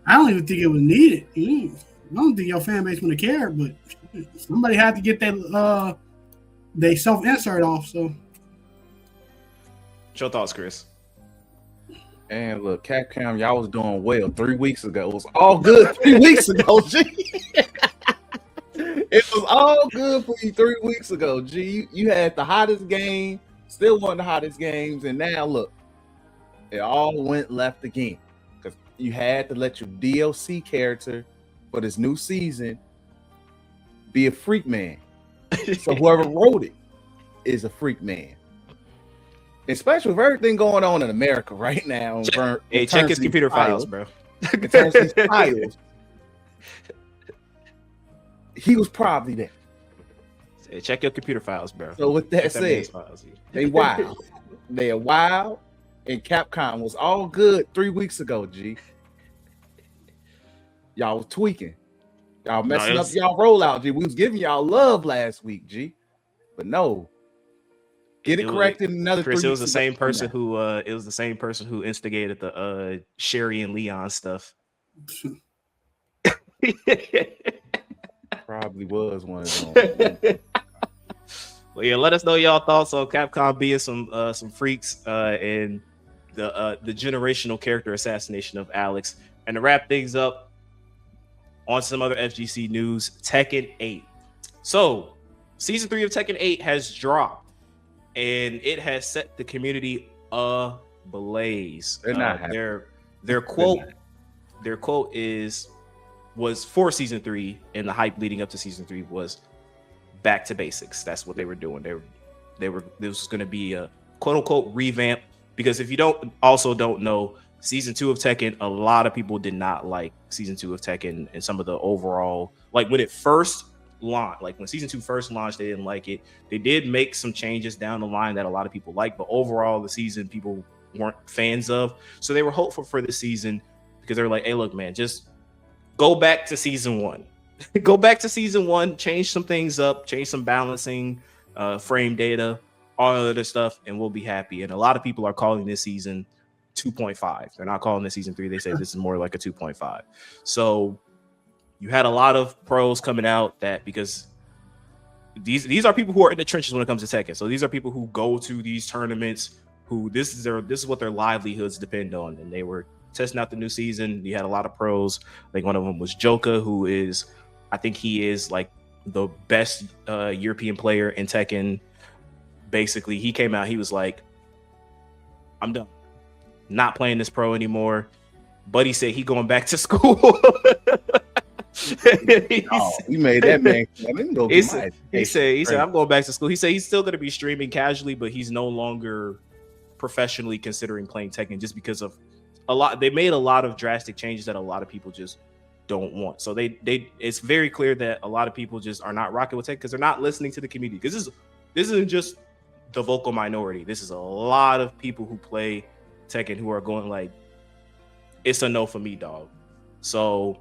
don't even think it was needed. I don't think your fan base would have cared, but somebody had to get that they self-insert off. So, what's your thoughts, Chris? And look, Capcom, y'all was doing well 3 weeks ago. It was all good 3 weeks ago, G. It was all good for you 3 weeks ago, G. You had the hottest game, still one of the hottest games, and now look, it all went left again. Because you had to let your DLC character for this new season be a freak man. So whoever wrote it is a freak man. Especially with everything going on in America right now. Hey, check his computer files, bro. In terms of these files, he was probably there. Hey, check your computer files, bro. So with that said, they wild. They are wild. And Capcom was all good 3 weeks ago, G. Y'all was tweaking. Y'all messing up y'all rollout, G. We was giving y'all love last week, G. But no. Get it corrected in another Chris, 3 it was weeks the same person who it was the same person who instigated the Sherry and Leon stuff. Probably was one of them. Well, yeah, let us know y'all thoughts on Capcom being some freaks and the generational character assassination of Alex. And to wrap things up, on some other FGC news, Tekken 8. So, season 3 of Tekken 8 has dropped, and it has set the community ablaze. Their quote was for season 3, and the hype leading up to season 3 was back to basics. That's what they were doing. This was going to be a quote unquote revamp, because if you don't know, season 2 of Tekken, a lot of people did not like season 2 of Tekken, and some of the overall, like when it first launched, like when season 2 first launched, they didn't like it. They did make some changes down the line that a lot of people liked, but overall the season people weren't fans of. So they were hopeful for the season because they were like, hey, look, man, just go back to season 1. Go back to season 1, change some things up, change some balancing, frame data, all other stuff, and we'll be happy. And a lot of people are calling this season 2.5. They're not calling this season 3. They say this is more like a 2.5. So you had a lot of pros coming out that because these are people who are in the trenches when it comes to Tekken. So these are people who go to these tournaments, who this is what their livelihoods depend on. And they were testing out the new season. You had a lot of pros. I think one of them was Joka, who is, I think he is like the best European player in Tekken. Basically, he came out, he was like, I'm done. Not playing this pro anymore. Buddy said he going back to school. He made that man. He said I'm going back to school. He said he's still going to be streaming casually, but he's no longer professionally considering playing Tekken just because of they made a lot of drastic changes that a lot of people just don't want. So it's very clear that a lot of people just are not rocking with Tekken because they're not listening to the community. Because this isn't just the vocal minority. This is a lot of people who play Tekken who are going like, it's a no for me, dog. So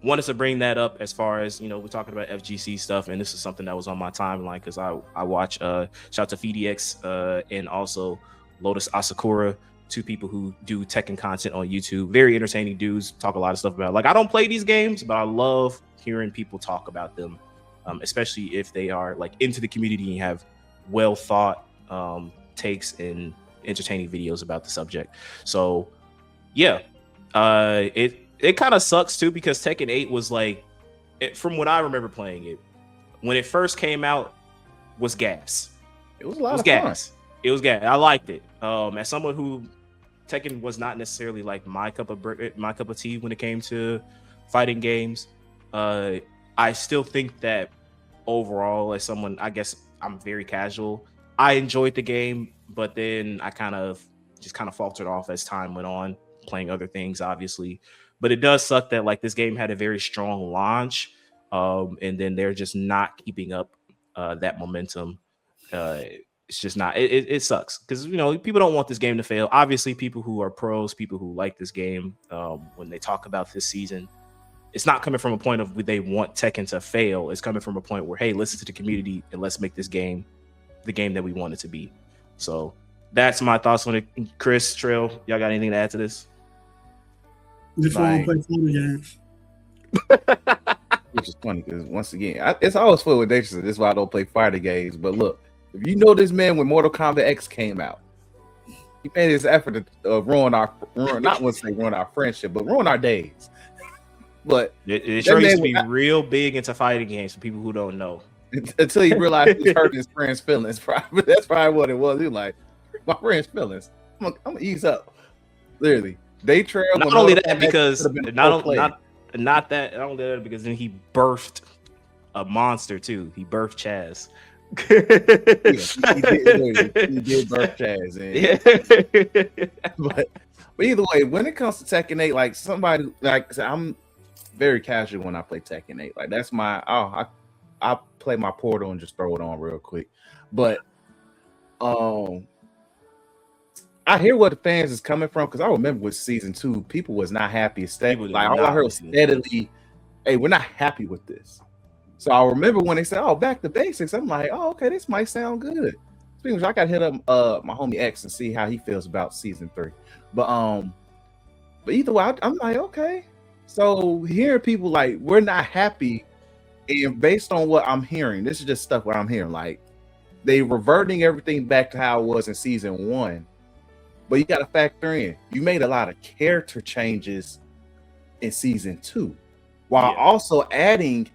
wanted to bring that up as far as, we're talking about FGC stuff, and this is something that was on my timeline because I watch shout out to FDX and also Lotus Asakura, two people who do Tekken content on YouTube. Very entertaining dudes, talk a lot of stuff about, like, I don't play these games, but I love hearing people talk about them, especially if they are like into the community and have well thought takes and entertaining videos about the subject. So yeah, it kind of sucks too because Tekken 8 was like, from what I remember playing it, when it first came out, was gas. It was a lot of gas. It was gas. I liked it. As someone who Tekken was not necessarily like my cup of tea when it came to fighting games, I still think that overall, as someone, I guess I'm very casual, I enjoyed the game, but then I kind of faltered off as time went on, playing other things, obviously. But it does suck that like this game had a very strong launch, and then they're just not keeping up that momentum. It's just not. It sucks because people don't want this game to fail. Obviously, people who are pros, people who like this game, when they talk about this season, it's not coming from a point of they want Tekken to fail. It's coming from a point where, hey, listen to the community and let's make this game the game that we want it to be. So that's my thoughts on it. Chris, Trail, y'all got anything to add to this? Just want to play fighting games. Which is funny because once again, it's always fun with Dexter. This is why I don't play fighting games. But look, if you know this man when Mortal Kombat X came out, he made his effort to ruin our friendship, but ruin our days. But it sure used to be real big into fighting games for people who don't know. Until he realized he was hurting his friend's feelings. That's probably what it was. He was like, my friend's feelings. I'm gonna ease up. Literally. They trail. Not only that, because not only that, because then he birthed a monster too. He birthed Chaz. He did birth Chaz. But either way, when it comes to Tekken 8, like somebody like I said, I'm very casual when I play Tekken 8. Like that's my I play my Portal and just throw it on real quick. But I hear where the fans is coming from because I remember with season 2, people was not happy. Like all I heard was steadily, "Hey, we're not happy with this." So I remember when they said, "Oh, back to basics." I'm like, "Oh, okay, this might sound good." Speaking of which, I got to hit up my homie X and see how he feels about season 3. But either way, I'm like, okay. So hearing people like we're not happy, and based on what I'm hearing, this is just stuff what I'm hearing. Like they reverting everything back to how it was in season 1. But you got to factor in, you made a lot of character changes in season 2, while also adding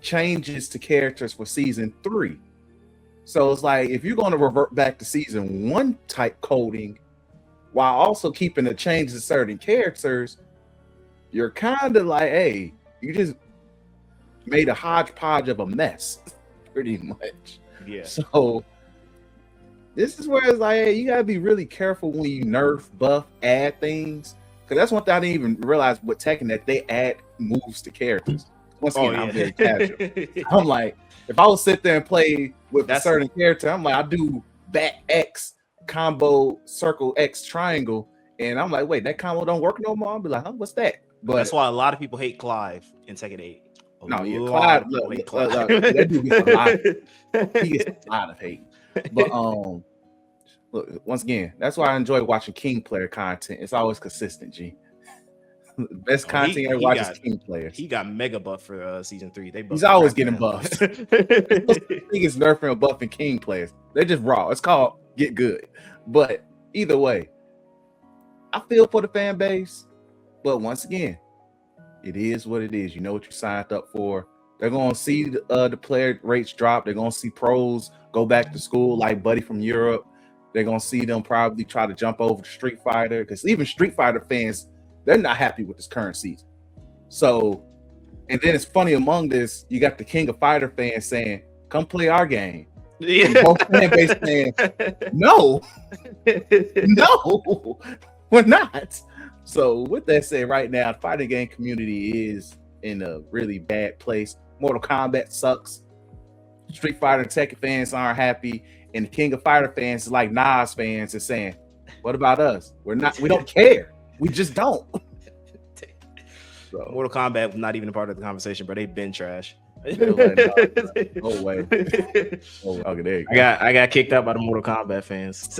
changes to characters for season 3. So it's like, if you're going to revert back to season 1 type coding, while also keeping the changes to certain characters, you're kind of like, hey, you just made a hodgepodge of a mess, pretty much. Yeah. So this is where it's like, hey, you gotta be really careful when you nerf, buff, add things. Because that's one thing I didn't even realize with Tekken, that they add moves to characters. Once again, I'm very casual. I'm like, if I would sit there and play with a certain character, I'm like, I do back X, combo, circle X, triangle. And I'm like, wait, that combo don't work no more? I'll be like, huh, what's that? But that's why a lot of people hate Clive in Tekken 8. No, yeah, lot Clyde. of Look, hate that dude gets a lot. He gets a lot of hate. But look, once again, that's why I enjoy watching King player content. It's always consistent. G. Best content I watch is King players. He got mega buff for season 3. He's always getting buffs. He's nerfing and buffing King players. They're just raw. It's called get good. But either way, I feel for the fan base. But once again, it is what it is. You know what you signed up for. They're going to see the player rates drop. They're going to see pros go back to school like Buddy from Europe. They're going to see them probably try to jump over to Street Fighter, because even Street Fighter fans, they're not happy with this current season. So, and then it's funny among this, you got the King of Fighter fans saying, come play our game. Yeah. Both fan base saying, no, we're not. So with that said, right now, the fighting game community is in a really bad place. Mortal Kombat sucks. Street Fighter and Tekken fans aren't happy. And the King of Fighter fans is like Nas fans is saying, what about us? We don't care. We just don't. So, Mortal Kombat was not even a part of the conversation, but they've been trash. No way. Oh, okay, there you go. I got kicked out by the Mortal Kombat fans.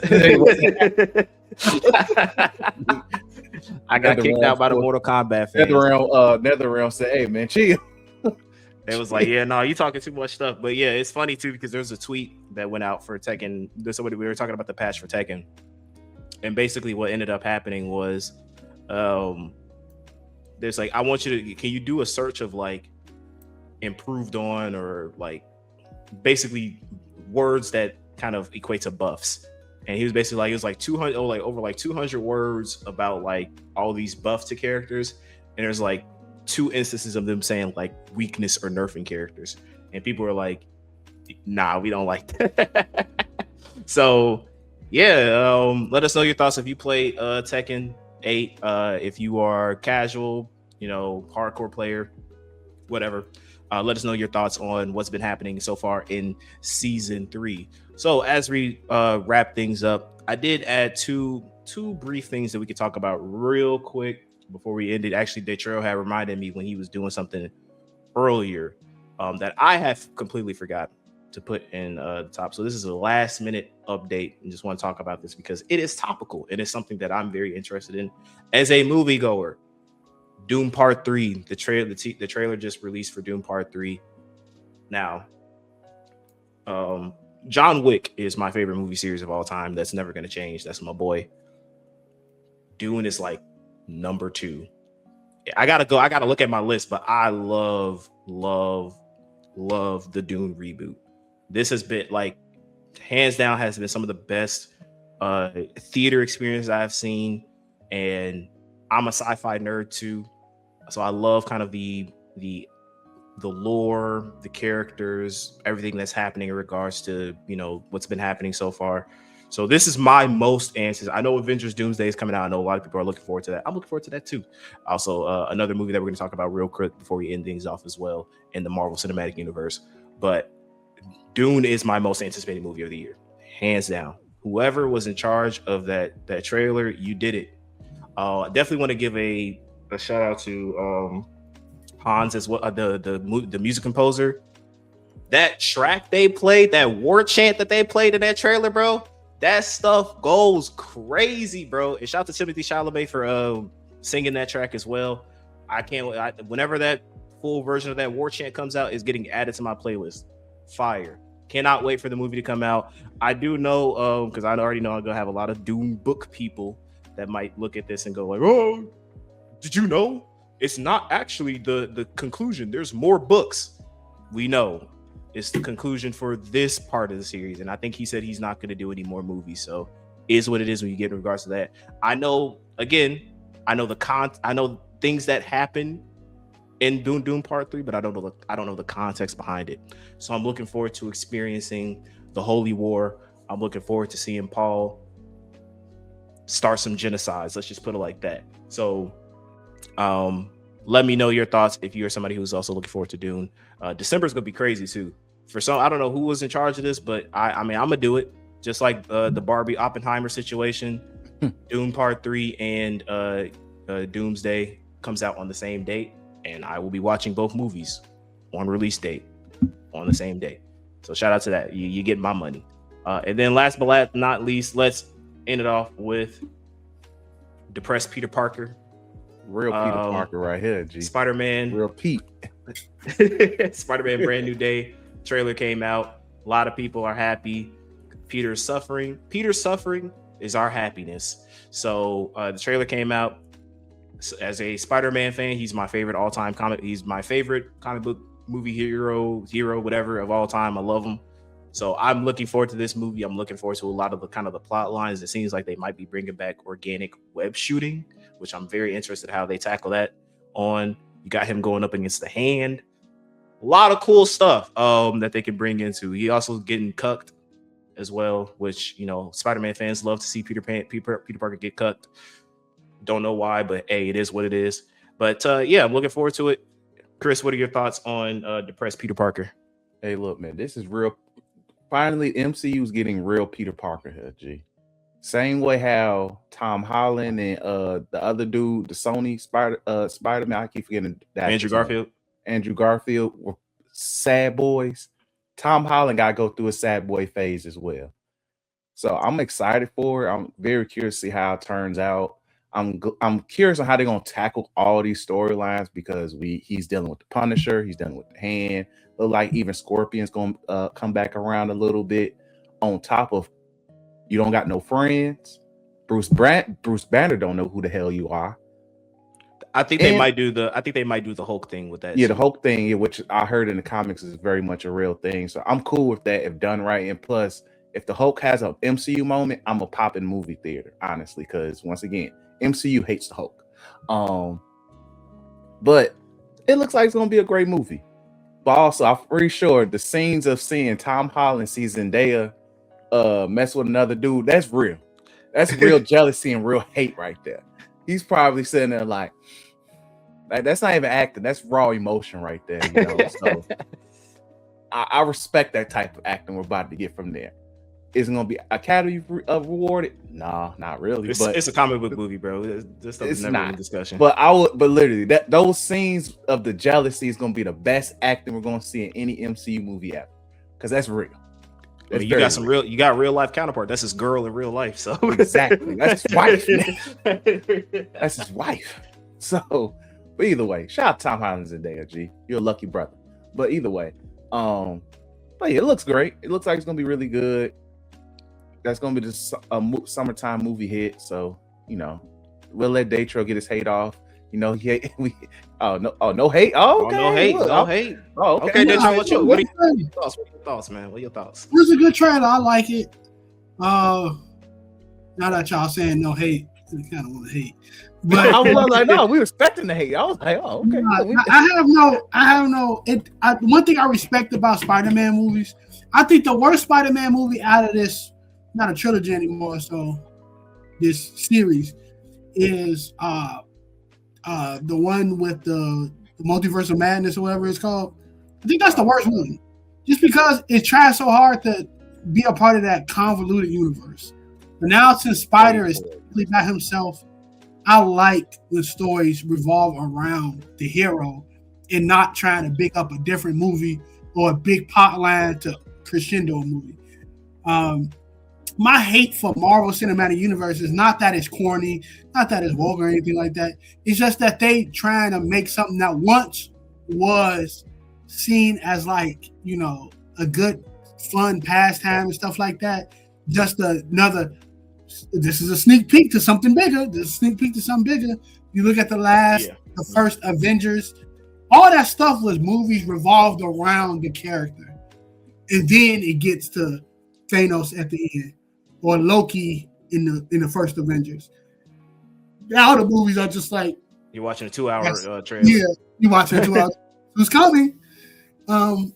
I got kicked out by the Mortal Kombat fans. NetherRealm said, hey man, chill. They was like, yeah, no, you talking too much stuff. But yeah, it's funny too, because there's a tweet that went out for Tekken. We were talking about the patch for Tekken. And basically what ended up happening was there's like, I want you to, can you do a search of like improved on, or like basically words that kind of equate to buffs? And he was basically like, it was like 200, over like 200 words about like all these buffs to characters. And there's like 2 instances of them saying like weakness or nerfing characters. And people are like, nah, we don't like that. So yeah, let us know your thoughts if you play Tekken 8, if you are casual, hardcore player, whatever. Let us know your thoughts on what's been happening so far in season 3. So as we wrap things up, I did add two brief things that we could talk about real quick before we ended. Actually, Detrail had reminded me when he was doing something earlier that I have completely forgot to put in the top. So this is a last minute update, and just want to talk about this because it is topical. It is something that I'm very interested in as a moviegoer. Dune Part 3, the trailer just released for Dune Part 3. Now, John Wick is my favorite movie series of all time. That's never going to change. That's my boy. Dune is like number 2. I gotta look at my list, but I love the Dune reboot. This has been like, hands down, has been some of the best theater experiences I've seen. And I'm a sci-fi nerd too, so I love kind of the lore, the characters, everything that's happening in regards to what's been happening so far. So this is my most answers. I know Avengers Doomsday is coming out. I know a lot of people are looking forward to that. I'm looking forward to that too. Also, another movie that we're going to talk about real quick before we end things off as well in the Marvel Cinematic Universe. But Dune is my most anticipated movie of the year, hands down. Whoever was in charge of that trailer, you did it. I definitely want to give a shout out to Hans as well, the music composer. That track they played, that war chant that they played in that trailer, bro, that stuff goes crazy, bro. And shout out to Timothée Chalamet for singing that track as well. Whenever that full version of that war chant comes out, is getting added to my playlist. Fire. Cannot wait for the movie to come out. I do know, because I already know I'm gonna have a lot of Dune book people that might look at this and go like, oh, did you know it's not actually the conclusion? There's more books. We know it's the conclusion for this part of the series, and I think he said he's not going to do any more movies. So is what it is when you get in regards to that. I know things that happen in Dune Part 3, but I don't know the context behind it. So I'm looking forward to experiencing the Holy War. I'm looking forward to seeing Paul start some genocides. Let's just put it like that. So let me know your thoughts if you're somebody who's also looking forward to Dune. December is gonna be crazy too. For some, I don't know who was in charge of this, but I mean, I'm gonna do it. Just like the Barbie Oppenheimer situation. Dune Part 3 and Doomsday comes out on the same date, and I will be watching both movies on release date on the same day. So shout out to that. You get my money. And then last but not least, let's end it off with depressed Peter Parker. Real Peter Parker right here, G. Spider-Man. Real Pete. Spider-Man Brand New Day trailer came out. A lot of people are happy. Peter's suffering. Peter's suffering is our happiness. So the trailer came out. As a Spider-Man fan, he's my favorite all-time comic. He's my favorite comic book movie hero, whatever of all time. I love him. So I'm looking forward to this movie. I'm looking forward to a lot of the kind of the plot lines. It seems like they might be bringing back organic web shooting, which I'm very interested how they tackle that on. You got him going up against the Hand. A lot of cool stuff that they can bring into. He also getting cucked as well, which, you know, Spider-Man fans love to see Peter Parker get cucked. Don't know why, but hey, it is what it is. But yeah, I'm looking forward to it. Chris, what are your thoughts on depressed Peter Parker? Hey, look, man, this is real. Finally, MCU's getting real Peter Parker here, G. Same way how Tom Holland and the other dude, the Sony Spider-Man, I keep forgetting that. Andrew Garfield were sad boys. Tom Holland got to go through a sad boy phase as well. So I'm excited for it. I'm very curious to see how it turns out. I'm curious on how they're gonna tackle all these storylines because he's dealing with the Punisher, he's dealing with the Hand. Look like even Scorpion's gonna come back around a little bit. On top of you don't got no friends. Bruce Banner don't know who the hell you are. I think they might do the Hulk thing with that. Yeah, the Hulk thing, which I heard in the comics is very much a real thing. So I'm cool with that if done right. And plus, if the Hulk has an MCU moment, I'm a pop in movie theater, honestly, because once again, MCU hates the Hulk. But it looks like it's gonna be a great movie. But also, I'm pretty sure the scenes of seeing Tom Holland see Zendaya mess with another dude, that's real. That's real jealousy and real hate right there. He's probably sitting there like that's not even acting, that's raw emotion right there, you know. So I respect that type of acting we're about to get from there. Is it gonna be Academy rewarded? No, not really. It's a comic book movie, bro. This stuff is never in discussion. But literally those scenes of the jealousy is gonna be the best acting we're gonna see in any MCU movie ever. Because that's real. That's you got real life counterpart. That's his girl in real life. So exactly. That's his wife. That's his wife. So, but either way, shout out to Tom Holland and Zendaya, G. You're a lucky brother. But either way, but yeah, it looks great. It looks like it's gonna be really good. That's gonna be a summertime movie hit. So, you know, we'll let Datro get his hate off. You know, no hate. Oh, okay. No hate. No hate. Oh, okay. Okay, Datro, what are your thoughts? What are your thoughts, man? What are your thoughts? It was a good trailer. I like it. Now that y'all saying no hate, I kind of want to hate. But I was like, no, we were expecting the hate. I was like, oh, okay. I have no. One thing I respect about Spider-Man movies, I think the worst Spider-Man movie out of this, not a trilogy anymore, so this series is the one with the Multiverse of Madness or whatever it's called. I think that's the worst one, just because it tries so hard to be a part of that convoluted universe. But now since Spider is simply by himself, I like when stories revolve around the hero and not trying to big up a different movie or a big plot line to crescendo movie. My hate for Marvel Cinematic Universe is not that it's corny, not that it's vulgar or anything like that. It's just that they trying to make something that once was seen as like, you know, a good fun pastime and stuff like that. Just another, this is a sneak peek to something bigger. This is a sneak peek to something bigger. You look at the first Avengers, all that stuff was movies revolved around the character. And then it gets to Thanos at the end, or Loki in the first Avengers. Now the movies are just like, you're watching a 2-hour trailer. Yeah, you're watching a 2 hours. It's coming. And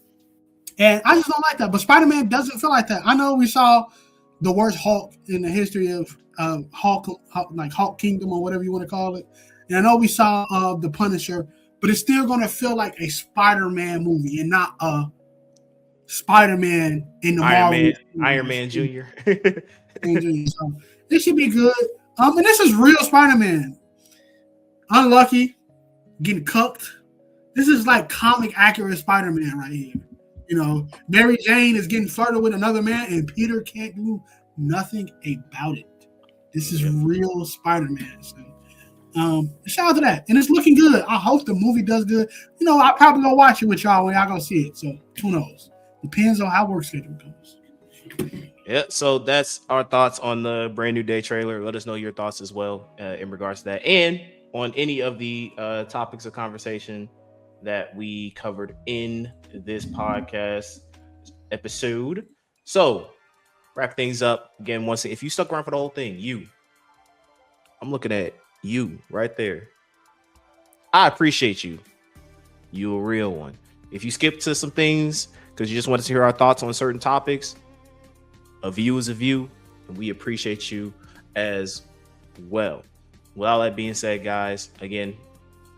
I just don't like that. But Spider-Man doesn't feel like that. I know we saw the worst Hulk in the history of Hulk Kingdom or whatever you want to call it. And I know we saw the Punisher, but it's still going to feel like a Spider-Man movie and not a Spider-Man in the Iron Man Jr. So it should be good. And this is real Spider-Man. Unlucky, getting cucked. This is like comic accurate Spider-Man right here. You know, Mary Jane is getting flirted with another man, and Peter can't do nothing about it. This is real Spider-Man. So, shout out to that, and it's looking good. I hope the movie does good. You know, I'll probably go watch it with y'all when y'all go see it. So who knows? Depends on how work schedule goes. Yeah, so that's our thoughts on the Brand New Day trailer. Let us know your thoughts as well in regards to that, and on any of the topics of conversation that we covered in this podcast episode. So wrap things up again. Once if you stuck around for the whole thing, I'm looking at you right there. I appreciate you. You a real one. If you skip to some things because you just wanted to hear our thoughts on certain topics, a view is a view, and we appreciate you as well. With all that being said, guys, again,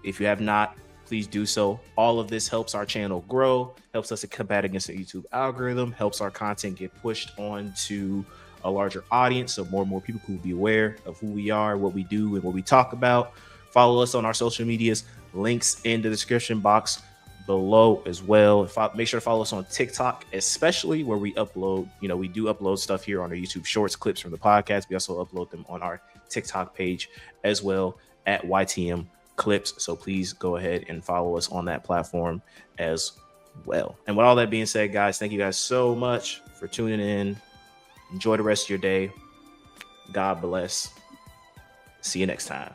if you have not, please do so. All of this helps our channel grow, helps us to combat against the YouTube algorithm, helps our content get pushed on to a larger audience, so more and more people will be aware of who we are, what we do, and what we talk about. Follow us on our social medias, links in the description box below as well. Make sure to follow us on TikTok, especially where we upload, we do upload stuff here on our YouTube Shorts, clips from the podcast. We also upload them on our TikTok page as well at YTM Clips. So please go ahead and follow us on that platform as well. And with all that being said, guys, thank you guys so much for tuning in. Enjoy the rest of your day. God bless. See you next time.